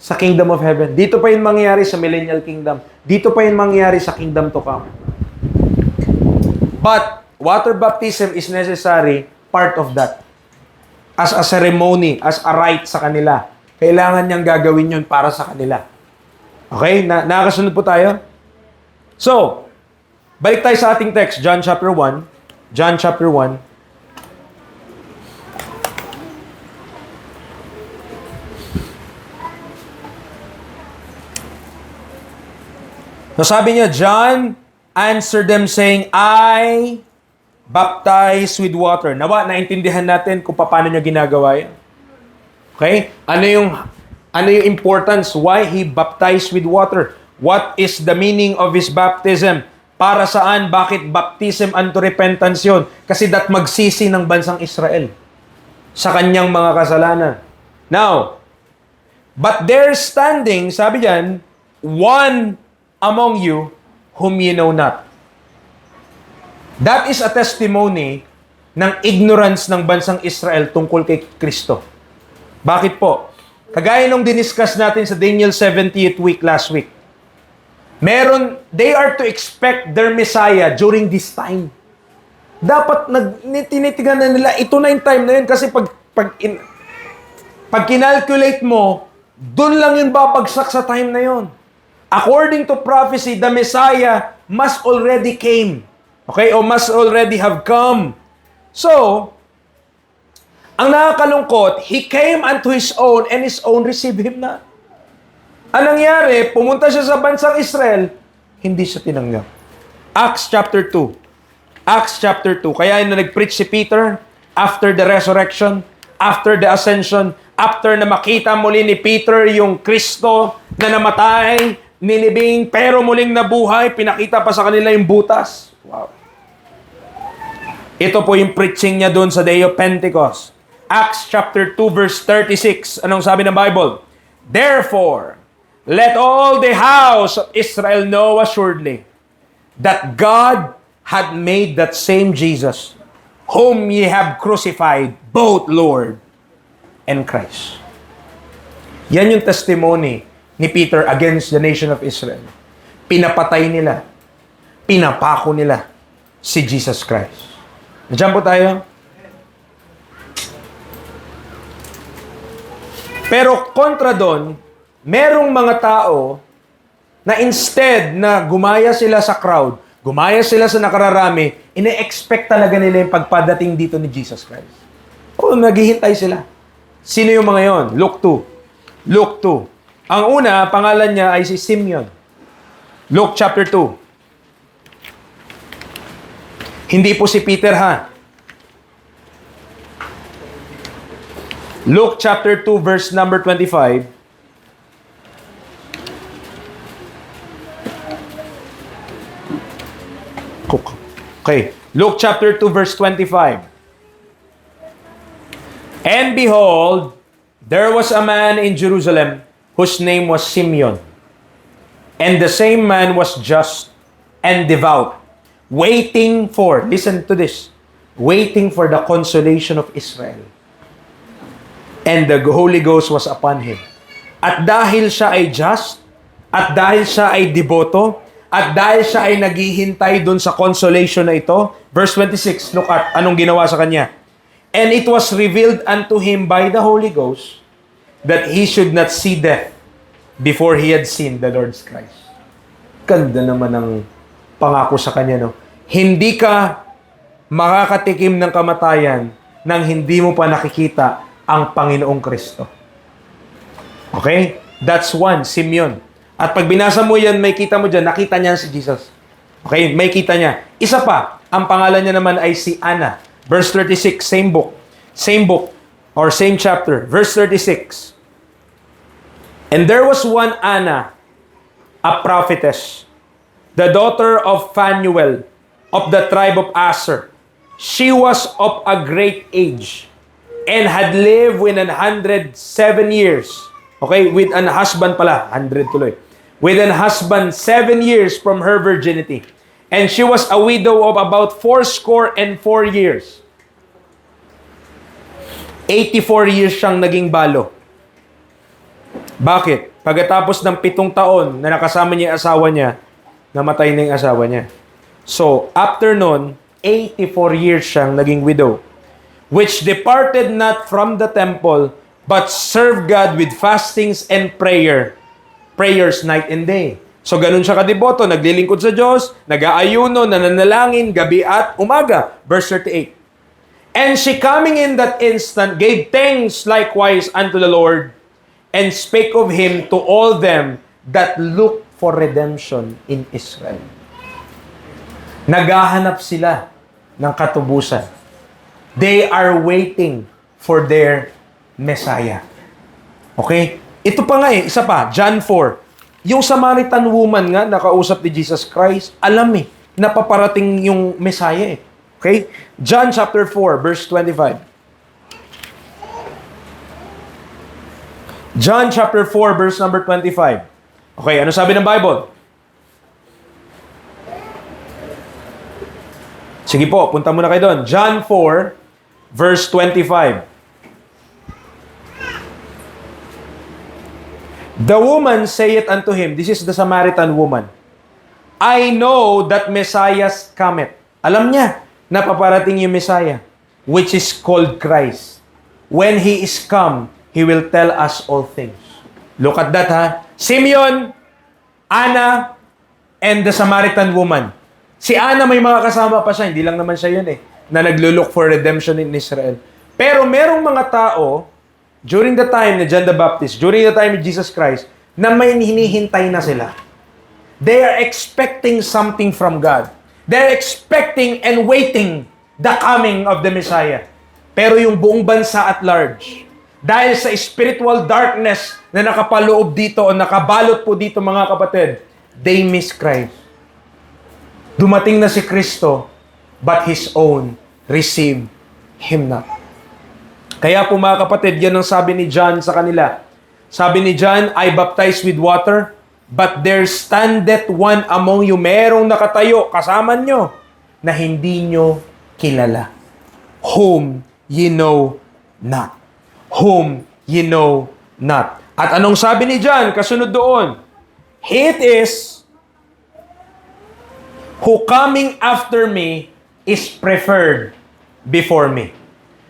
sa kingdom of heaven. Dito pa yun mangyari sa millennial kingdom. Dito pa yun mangyari sa kingdom to come. But water baptism is necessary, part of that. As a ceremony, as a rite sa kanila. Kailangan niyang gagawin yun para sa kanila. Okay? Nakakasunod po tayo? So, balik tayo sa ating text, John chapter 1. John chapter 1. So sabi niya, John answered them saying, I baptize with water. Nawa, naintindihan natin kung paano niya ginagawa yan. Okay? Ano yung importance? Why he baptized with water? What is the meaning of his baptism? Para saan? Bakit baptism unto repentance yun? Kasi that magsisi ng bansang Israel sa kanyang mga kasalanan. Now, but there standing, sabi diyan, one among you whom ye know not. That is a testimony ng ignorance ng bansang Israel tungkol kay Kristo. Bakit po? Kagaya nung diniscuss natin sa Daniel 70th week last week. They are to expect their Messiah during this time. Dapat tinitigan na nila, ito na yung time na yun kasi pag kinalculate mo, dun lang yung babagsak sa time na yun. According to prophecy, the Messiah must already came. Okay? O must already have come. So, ang nakakalungkot, He came unto His own and His own received Him not. Anong nangyari? Pumunta siya sa bansang Israel, hindi siya tinanggap. Acts chapter 2. Acts chapter 2. Kaya nung nag-preach si Peter after the resurrection, after the ascension, after na makita muli ni Peter yung Kristo na namatay, nilibing, pero muling nabuhay, pinakita pa sa kanila yung butas. Wow. Ito po yung preaching niya doon sa Day of Pentecost. Acts chapter 2 verse 36. Anong sabi ng Bible? Therefore, let all the house of Israel know assuredly that God had made that same Jesus, whom ye have crucified, both Lord and Christ. Yan yung testimony ni Peter against the nation of Israel. Pinapatay nila, pinapako nila si Jesus Christ. Nandiyan po tayo? Pero kontra doon, merong mga tao na instead na gumaya sila sa crowd, gumaya sila sa nakararami, ine-expect talaga nila yung pagpadating dito ni Jesus Christ. O, naghihintay sila. Sino yung mga yon? Luke 2. Luke 2. Ang una, pangalan niya ay si Simeon. Luke chapter 2. Hindi po si Peter, ha? Luke chapter 2 verse number 25. Okay. Luke chapter 2 verse 25. And behold, there was a man in Jerusalem whose name was Simeon. And the same man was just and devout, waiting for, listen to this, waiting for the consolation of Israel. And the Holy Ghost was upon him. At dahil siya ay just, at dahil siya ay deboto, at dahil siya ay naghihintay dun sa consolation na ito, verse 26, look at anong ginawa sa kanya. And it was revealed unto him by the Holy Ghost that he should not see death before he had seen the Lord's Christ. Ganda naman ng pangako sa kanya, no? Hindi ka makakatikim ng kamatayan nang hindi mo pa nakikita ang Panginoong Kristo. Okay? That's one, Simeon. At pag binasa mo yan, may kita mo dyan, nakita niya si Jesus. Okay? May kita niya. Isa pa, ang pangalan niya naman ay si Anna. Verse 36, same book. Same book, or same chapter. Verse 36. And there was one Anna, a prophetess, the daughter of Phanuel, of the tribe of Aser. She was of a great age, and had lived with 107 years. Okay, with an husband pala, 100 tuloy. With an husband 7 years from her virginity. And she was a widow of about 84 years. 84 years siyang naging balo. Bakit? Pagkatapos ng 7 taon na nakasama niya yung asawa niya, namatay na yung asawa niya. So, after nun, 84 years siyang naging widow, which departed not from the temple, but served God with fastings and prayers night and day. So ganun siya kadeboto, naglilingkod sa Diyos, nag-aayuno, nananalangin, gabi at umaga. Verse 38. And she coming in that instant, gave thanks likewise unto the Lord, and spake of Him to all them that look for redemption in Israel. Naghahanap sila ng katubusan. They are waiting for their Messiah. Okay? Ito pa nga isa pa, John 4. Yung Samaritan woman nga, nakausap ni Jesus Christ, alam na paparating yung Messiah Okay? John chapter 4, verse 25. John chapter 4, verse number 25. Okay, ano sabi ng Bible? Sige po, punta muna kayo doon. John 4, verse 25. The woman saith unto him, this is the Samaritan woman, I know that Messiah cometh. Alam niya na paparating yung Messiah, which is called Christ. When He is come, He will tell us all things. Look at that, ha? Simeon, Anna, and the Samaritan woman. Si Anna may mga kasama pa siya, hindi lang naman siya yun na naglo-look for redemption in Israel. Pero merong mga tao, during the time ni John the Baptist, during the time ni Jesus Christ, na may hinihintay na sila. They are expecting something from God. They're expecting and waiting the coming of the Messiah. pero yung buong bansa at large, dahil sa spiritual darkness na nakapaloob dito o nakabalot po dito mga kapatid, they miss Christ. Dumating na si Kristo, but His own receive Him not. Kaya po mga kapatid, yan ang sabi ni John sa kanila. Sabi ni John, I baptize with water, but there standeth one among you, merong nakatayo, kasama nyo, na hindi nyo kilala. Whom ye know not. Whom ye know not. At anong sabi ni John, kasunod doon? He it is who coming after me is preferred before me.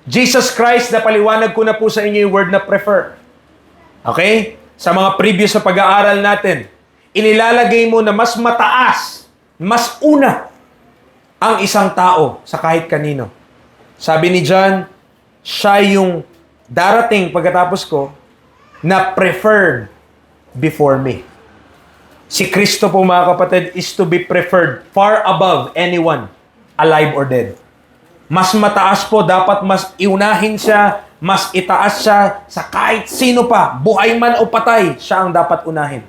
Jesus Christ, napaliwanag ko na po sa inyo yung word na prefer. Okay? Sa mga previous sa pag-aaral natin, inilalagay mo na mas mataas, mas una, ang isang tao sa kahit kanino. Sabi ni John, siya yung darating pagkatapos ko na preferred before me. Si Kristo po mga kapatid is to be preferred far above anyone, alive or dead. Mas mataas po, dapat mas iunahin siya, mas itaas siya sa kahit sino pa, buhay man o patay, siya ang dapat unahin.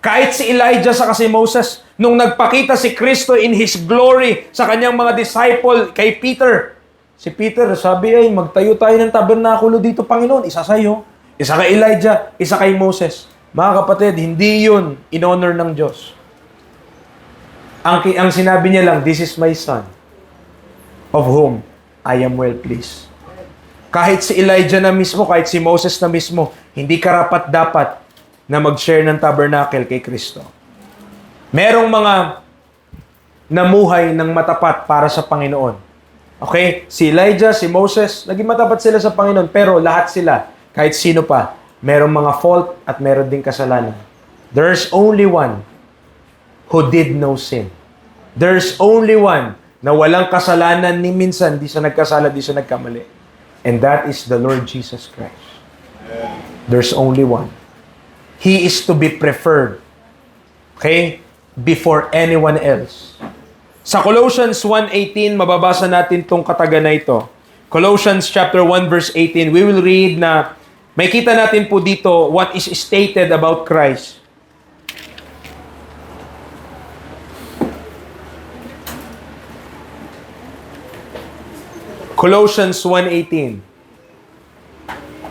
Kahit si Elijah sa si Moses, nung nagpakita si Kristo in His glory sa kanyang mga disciple kay Peter, si Peter sabi ay magtayo tayo ng tabernakulo dito Panginoon, isa sa iyo, isa kay Elijah, isa kay Moses. Mga kapatid, hindi yun in-honor ng Diyos. Ang sinabi niya lang, this is my son, of whom I am well pleased. Kahit si Elijah na mismo, kahit si Moses na mismo, hindi karapat-dapat na mag-share ng tabernacle kay Kristo. Merong mga namuhay ng matapat para sa Panginoon. Okay? Si Elijah, si Moses, naging matapat sila sa Panginoon, pero lahat sila, kahit sino pa, merong mga fault at meron ding kasalanan. There's only one who did no sin. There's only one na walang kasalanan ni minsan, di siya nagkasala, di siya nagkamali. And that is the Lord Jesus Christ. There's only one. He is to be preferred, okay, before anyone else. Sa Colossians 1:18, mababasa natin tong kataga na ito. Colossians chapter 1 verse 18, we will read na may kita natin po dito what is stated about Christ. Colossians 1:18.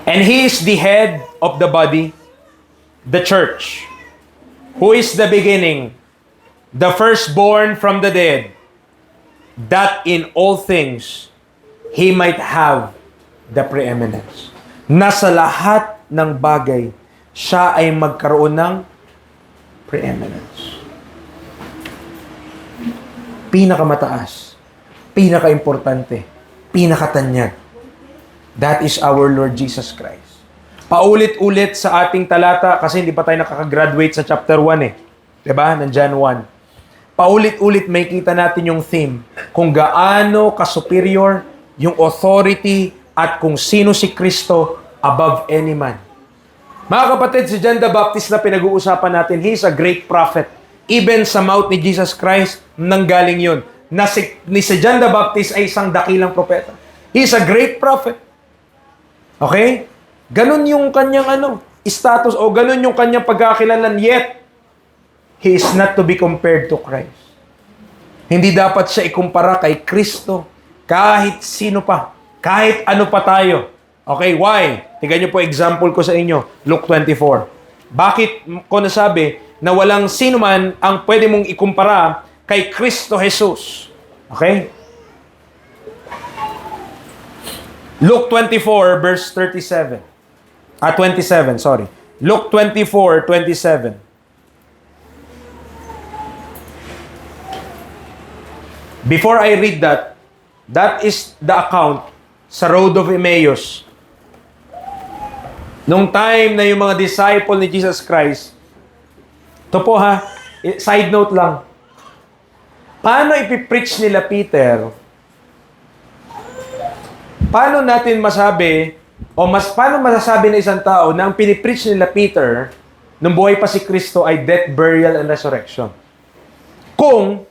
And He is the head of the body, the church, who is the beginning, the firstborn from the dead, that in all things He might have the preeminence. Nasa lahat ng bagay, siya ay magkaroon ng preeminence. Pinakamataas, pinakaimportante, pinakatanyag. That is our Lord Jesus Christ. Paulit-ulit sa ating talata, kasi hindi pa tayo nakakagraduate sa chapter 1 eh. Diba? Ng John 1. Paulit-ulit may kita natin yung theme, kung gaano ka-superior yung authority at kung sino si Kristo above any man. Mga kapatid, si John the Baptist na pinag-uusapan natin, he is a great prophet. Even sa mouth ni Jesus Christ, nanggaling yun. Si John the Baptist ay isang dakilang propeta. He is a great prophet. Okay? Ganun yung kanyang status o ganun yung kanyang pagkakakilanlan, yet he is not to be compared to Christ. Hindi dapat siya ikumpara kay Kristo, kahit sino pa, kahit ano pa tayo. Okay, why? Tingnan niyo po example ko sa inyo, Luke 24. Bakit ko nasabi na walang sino man ang pwede mong ikumpara kay Kristo Jesus? Okay? Luke 24 verse 27. 27, sorry. Luke 24:27. Before I read that, that is the account sa Road of Emmaus. Nung time na yung mga disciple ni Jesus Christ, ito po ha, side note lang. Paano ipipreach nila Peter? Paano natin masabi, paano masasabi ng isang tao na ang pinipreach nila Peter nung buhay pa si Kristo ay death, burial, and resurrection? Kung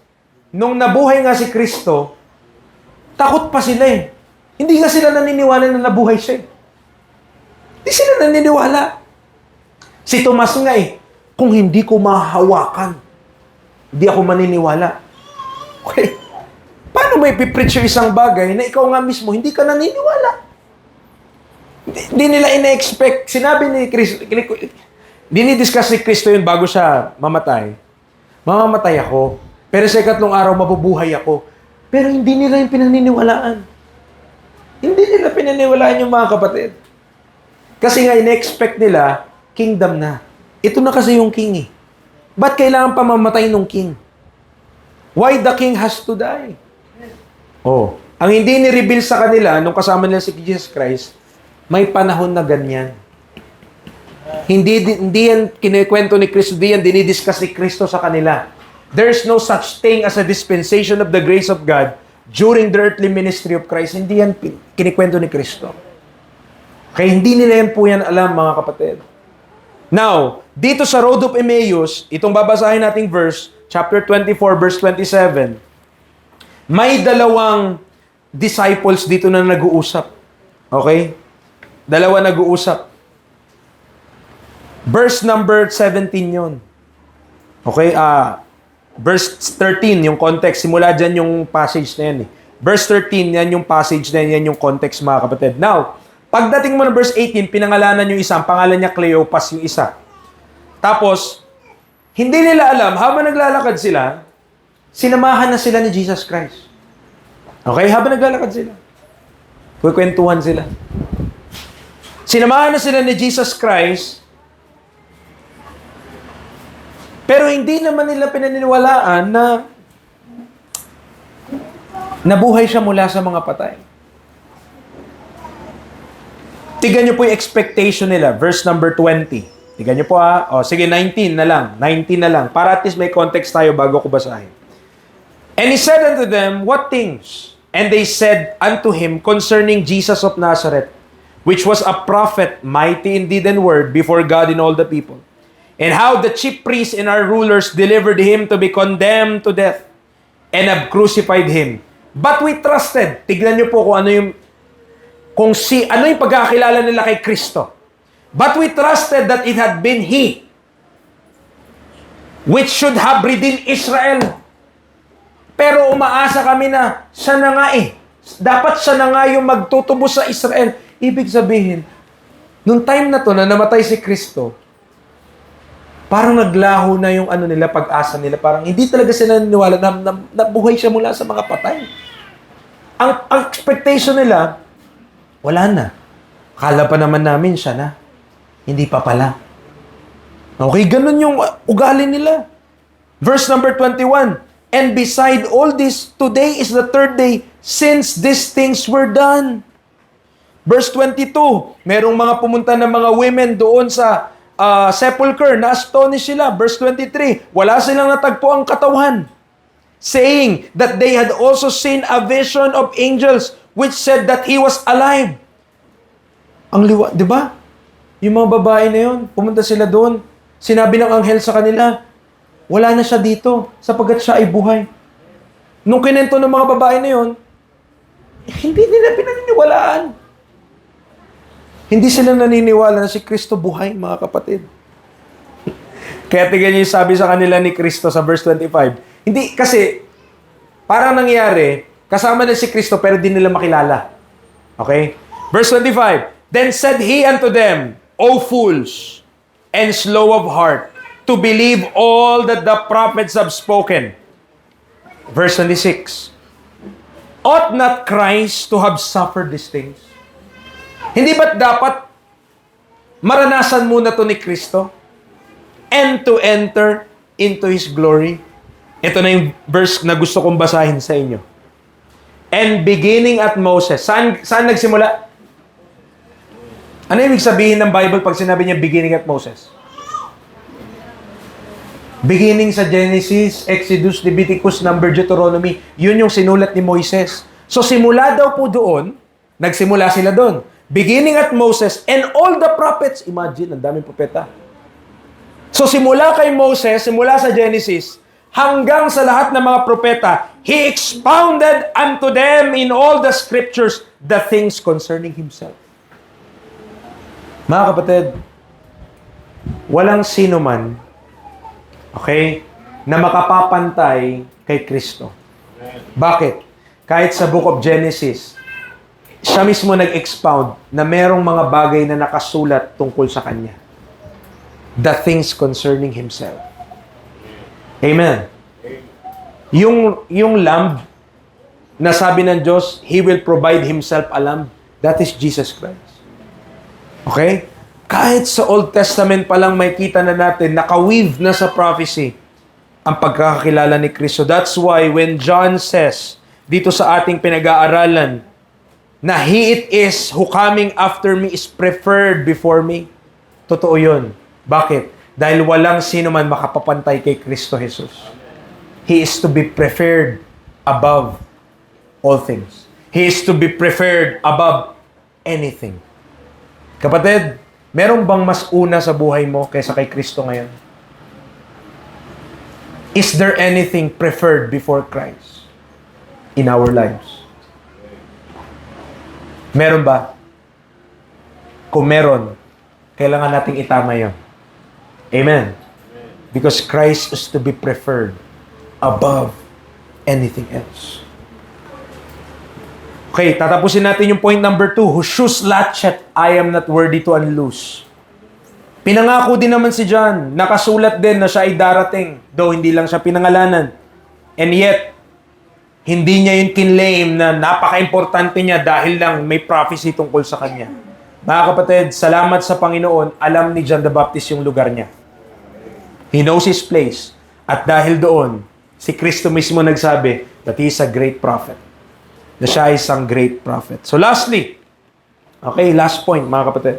nung nabuhay nga si Kristo, takot pa sila eh. Hindi nga sila naniniwala na nabuhay siya. Hindi sila naniniwala. Si Tomas nga kung hindi ko mahahawakan, hindi ako maniniwala. Okay? Paano may pipreach yung isang bagay na ikaw nga mismo, hindi ka naniniwala? Hindi nila ina-expect. Sinabi ni Kristo, dinidiscuss ni Kristo yun bago siya mamatay. Mamamatay ako. Pero sa ikatlong araw, mabubuhay ako. Pero hindi nila yung pinaniniwalaan. Hindi nila pinaniniwalaan yung mga kapatid. Kasi nga, ina-expect nila, kingdom na. Ito na kasi yung king Ba't kailangan pa mamatay ng king? Why the king has to die? Oh, ang hindi ni-reveal sa kanila, nung kasama nila si Jesus Christ, may panahon na ganyan. Hindi yan kinikwento ni Kristo, hindi yan dinidiscuss ni Kristo sa kanila. There's no such thing as a dispensation of the grace of God during the earthly ministry of Christ. Hindi yan kinikwento ni Kristo. Kaya hindi nila yan po yan alam, mga kapatid. Now, dito sa Road of Emmaus, itong babasahin nating verse, chapter 24, verse 27, may dalawang disciples dito na nag-uusap. Okay? Dalawa nag-uusap. Verse number 17 yun. Okay? Verse 13, yung context. Simula dyan yung passage na yan. Verse 13, yan yung passage na yan yung context, mga kapatid. Now, pagdating mo ng verse 18, pinangalanan yung isa. Ang pangalan niya Cleopas yung isa. Tapos, hindi nila alam, habang naglalakad sila, sinamahan na sila ni Jesus Christ. Okay? Habang naglalakad sila. Kukwentuhan sila. Sinamahan na sila ni Jesus Christ, pero hindi naman nila pinaniniwalaan na nabuhay siya mula sa mga patay. Tignan niyo po yung expectation nila. Verse number 20. Tignan niyo po O, sige, 19 na lang. 19 na lang. Para at least may context tayo bago ko basahin. And he said unto them, what things? And they said unto him concerning Jesus of Nazareth, which was a prophet, mighty in deed and word, before God and all the people. And how the chief priests and our rulers delivered him to be condemned to death, and have crucified him. But we trusted. Tignan niyo po kung ano yung pagkakilala nila kay Kristo. But we trusted that it had been He which should have redeemed Israel. Pero umaasa kami na siya na nga dapat siya na nga yung magtutubos sa Israel. Ibig sabihin, nung time na to na namatay si Kristo, parang naglaho na yung nila, pag-asa nila. Parang hindi talaga sila naniniwala na buhay siya mula sa mga patay. Ang expectation nila, wala na. Kala pa naman namin siya na. Hindi pa pala. Okay, ganun yung ugali nila. Verse number 21. And beside all this, today is the third day since these things were done. Verse 22. Merong mga pumunta na mga women doon sa sepulcher. Na-astonish sila. Verse 23. Wala silang natagpo ang katawan. Saying that they had also seen a vision of angels which said that he was alive. Ang di ba? Yung mga babae na yun, pumunta sila doon. Sinabi ng anghel sa kanila, wala na siya dito sapagkat siya ay buhay. Nung kinento ng mga babae na yun, hindi nila pinaniniwalaan. Hindi sila naniniwala na si Kristo buhay, mga kapatid. Kaya tignan niyo yung sabi sa kanila ni Kristo sa verse 25. Hindi, kasi, parang nangyari, kasama na si Kristo pero di nila makilala. Okay? Verse 25. Then said he unto them, O fools, and slow of heart, to believe all that the prophets have spoken. Verse 26. Ought not Christ to have suffered these things? Hindi ba't dapat maranasan muna to ni Kristo? And to enter into His glory? Ito na yung verse na gusto kong basahin sa inyo. And beginning at Moses. Saan nagsimula? Ano ibig sabihin ng Bible pag sinabi niya beginning at Moses? Beginning sa Genesis, Exodus, Leviticus, Number, Deuteronomy. Yun yung sinulat ni Moises. So simula daw po doon, nagsimula sila doon. Beginning at Moses and all the prophets. Imagine, ang daming propeta. So simula kay Moses, simula sa Genesis, hanggang sa lahat ng mga propeta, He expounded unto them in all the scriptures the things concerning Himself. Mga kapatid, walang sino man, okay, na makapapantay kay Kristo. Bakit? Kahit sa Book of Genesis, siya mismo nag-expound na merong mga bagay na nakasulat tungkol sa Kanya. The things concerning Himself. Amen. Yung lamb na sabi ng Diyos, He will provide Himself a lamb. That is Jesus Christ. Okay? Kahit sa Old Testament pa lang may kita na natin, nakaweave na sa prophecy ang pagkakakilala ni Kristo. That's why when John says, dito sa ating pinag-aaralan, na He it is who coming after me is preferred before me. Totoo yun. Bakit? Dahil walang sino man makapapantay kay Kristo Jesus. He is to be preferred above all things. He is to be preferred above anything. Kapatid, meron bang mas una sa buhay mo kaysa kay Kristo ngayon? Is there anything preferred before Christ in our lives? Meron ba? Kung meron, kailangan nating itama yun. Amen. Because Christ is to be preferred above anything else. Okay, tatapusin natin yung point number 2. Whose shoes latchet, I am not worthy to unloose. Pinangako din naman si John. Nakasulat din na siya ay darating. Though hindi lang siya pinangalanan. And yet, hindi niya yung kinlaim na napaka-importante niya dahil lang may prophecy tungkol sa kanya. Mga kapatid, salamat sa Panginoon, alam ni John the Baptist yung lugar niya. He knows his place. At dahil doon, si Kristo mismo nagsabi that he is a great prophet. Na siya ay isang great prophet. So lastly, okay, last point mga kapatid.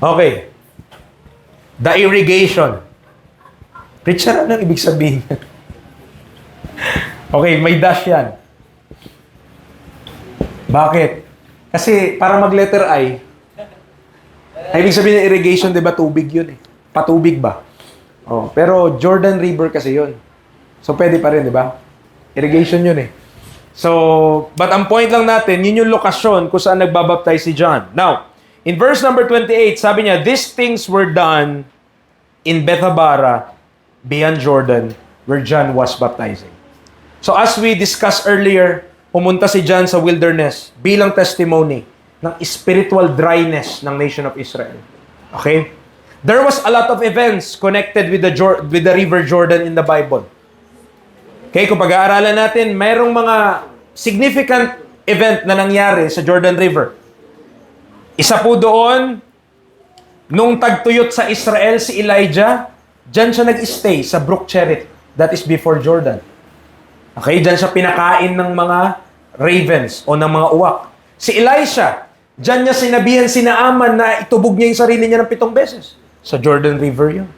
Okay. The irrigation. Preacher, ano ibig sabihin? Okay, may dash yan. Bakit? Kasi para mag-letter I, ay ibig sabihin ng irrigation, di ba, tubig yun eh. Patubig ba? Oh, pero Jordan River kasi yun. So, pwede pa rin, di ba? Irrigation yun eh. So, but ang point lang natin, yun yung lokasyon kung saan nagbabaptize si John. Now, in verse number 28, sabi niya, these things were done in Bethabara, beyond Jordan, where John was baptizing. So, as we discussed earlier, pumunta si John sa wilderness bilang testimony ng spiritual dryness ng nation of Israel. Okay? There was a lot of events connected with the river Jordan in the Bible. Okay, kung pag-aaralan natin, mayroong mga significant event na nangyari sa Jordan River. Isa po doon, nung tagtuyot sa Israel si Elijah, dyan siya nag-stay sa Brook Cherith. That is before Jordan. Okay, dyan siya pinakain ng mga ravens o ng mga uwak. Si Elisha, dyan niya sinabihan si Naaman na itubog niya yung sarili niya ng 7 beses. Sa Jordan River yun.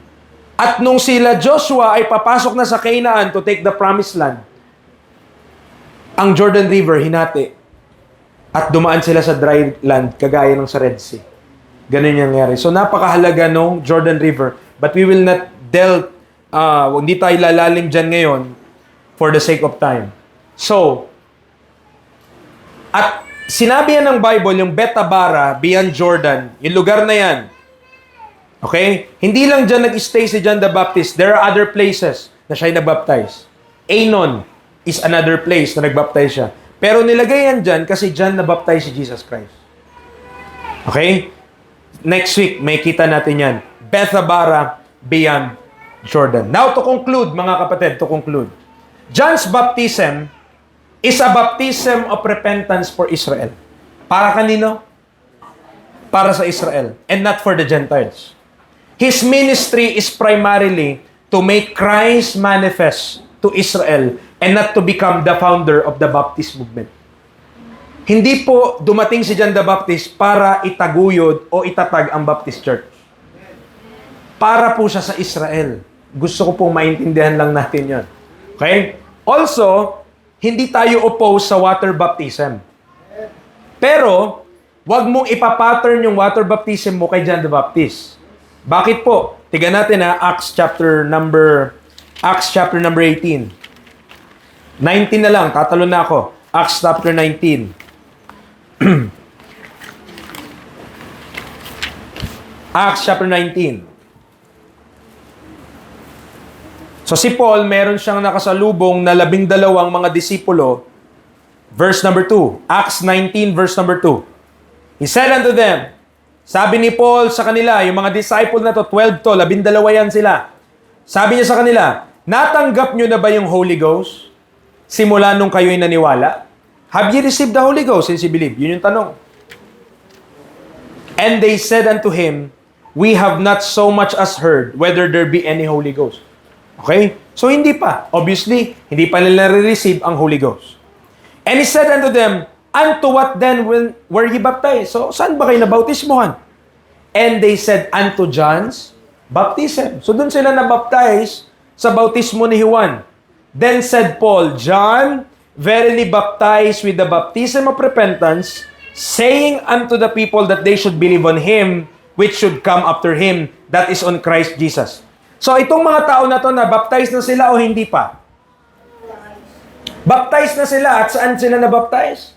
At nung sila Joshua ay papasok na sa Canaan to take the promised land, ang Jordan River hinati at dumaan sila sa dry land kagaya ng sa Red Sea. Ganun yung nangyari. So napakahalaga nung Jordan River, but we will not hindi tayo lalalim dyan ngayon for the sake of time. So, at sinabi yan ng Bible, yung Bethabara, beyond Jordan, yung lugar na yan, okay? Hindi lang dyan nag-stay si John the Baptist. There are other places na siya'y nag-baptize. Aenon is another place na nag-baptize siya. Pero nilagay yan dyan kasi dyan na-baptize si Jesus Christ. Okay? Next week, may kita natin yan. Bethabara, beyond Jordan. Now, to conclude, mga kapatid, to conclude. John's baptism is a baptism of repentance for Israel. Para kanino? Para sa Israel. And not for the Gentiles. His ministry is primarily to make Christ manifest to Israel and not to become the founder of the Baptist movement. Hindi po dumating si John the Baptist para itaguyod o itatag ang Baptist Church. Para po siya sa Israel. Gusto ko pong maintindihan lang natin yon. Okay? Also, hindi tayo oppose sa water baptism. Pero, wag mong ipapattern yung water baptism mo kay John the Baptist. Bakit po? Tigan natin Acts chapter number 18. 19 na lang, tatalon na ako. Acts chapter 19. Acts chapter 19. So si Paul, meron siyang nakasalubong na 12 mga disipulo. Verse number 2. Acts 19 verse number 2. He said unto them, sabi ni Paul sa kanila, yung mga disciple na to, 12 to, 12 yan sila. Sabi niya sa kanila, natanggap nyo na ba yung Holy Ghost? Simula nung kayo'y naniwala? Have you received the Holy Ghost since you believe? Yun yung tanong. And they said unto him, we have not so much as heard whether there be any Holy Ghost. Okay? So hindi pa. Obviously, hindi pa nila receive ang Holy Ghost. And he said unto them, unto what then were ye baptized? So saan ba kayo nabautismohan? And they said, unto John's baptism. So dun sila nabaptize sa bautismo ni Juan. Then said Paul, John verily baptized with the baptism of repentance, saying unto the people that they should believe on him which should come after him, that is on Christ Jesus. So itong mga tao na to, na baptized na sila o hindi pa? Baptized na sila. At saan sila na-baptize?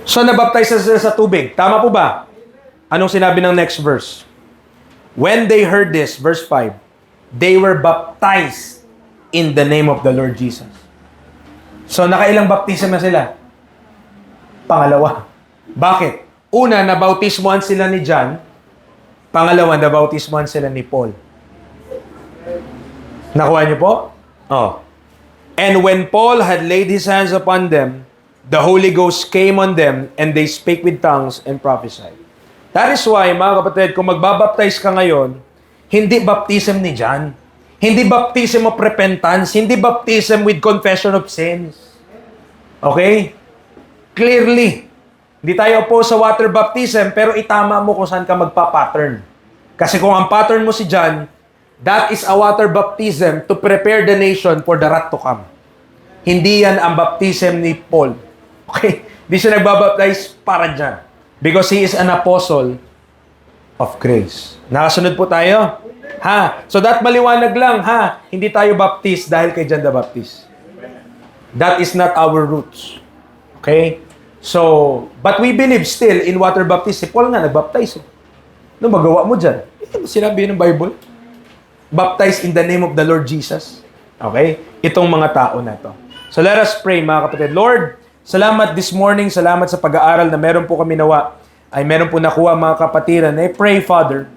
So na-baptize na sila sa tubig. Tama po ba? Anong sinabi ng next verse? When they heard this, verse 5, they were baptized in the name of the Lord Jesus. So nakailang baptism na sila? Pangalawa. Bakit? Una, nabautismohan sila ni John. Pangalawa, nabautismohan sila ni Paul. Nakuha niyo po? Oh. And when Paul had laid his hands upon them, the Holy Ghost came on them, and they spake with tongues and prophesied. That is why, mga kapatid, kung magbabaptize ka ngayon, hindi baptism ni John. Hindi baptism of repentance. Hindi baptism with confession of sins. Okay? Clearly, hindi tayo po sa water baptism, pero itama mo kung saan ka magpa-pattern. Kasi kung ang pattern mo si John, that is a water baptism to prepare the nation for the wrath to come. Hindi yan ang baptism ni Paul. Okay? Hindi siya nagbabaptize para dyan. Because he is an apostle of grace. Nakasunod po tayo? Ha? So that maliwanag lang, ha? Hindi tayo baptized dahil kay John the Baptist. That is not our roots. Okay? So, but we believe still in water baptism. Si Paul nga nagbaptize. Ano magawa mo dyan? Sinabi yun ng Bible. Baptized in the name of the Lord Jesus. Okay? Itong mga tao na to. So let us pray, mga kapatid. Lord, salamat this morning. Salamat sa pag-aaral na meron po kami nawa. Ay meron po nakuha, mga kapatiran. I pray, Father,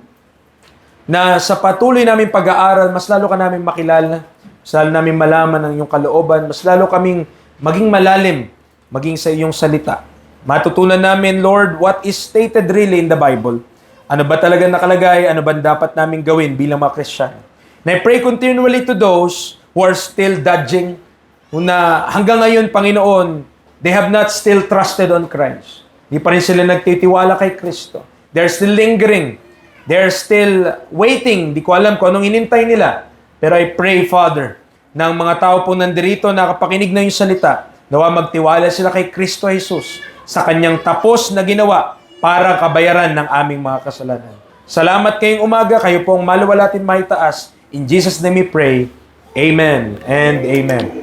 na sa patuloy namin pag-aaral, mas lalo ka namin makilala. Mas lalo namin malaman ang iyong kalooban. Mas lalo kaming maging malalim maging sa iyong salita. Matutunan namin, Lord, what is stated really in the Bible. Ano ba talaga nakalagay? Ano ba dapat namin gawin bilang mga Kristiyano? And I pray continually to those who are still dodging, na hanggang ngayon, Panginoon, they have not still trusted on Christ. Di pa rin sila nagtitiwala kay Kristo. They're still lingering. They're still waiting. Di ko alam kung anong inintay nila. Pero I pray, Father, ng mga tao po nandirito nakapakinig na yung salita, nawa magtiwala sila kay Kristo Jesus sa kanyang tapos na ginawa para kabayaran ng aming mga kasalanan. Salamat kayong umaga. Kayo pong maluwalatin maitaas. In Jesus' name we pray. Amen and amen.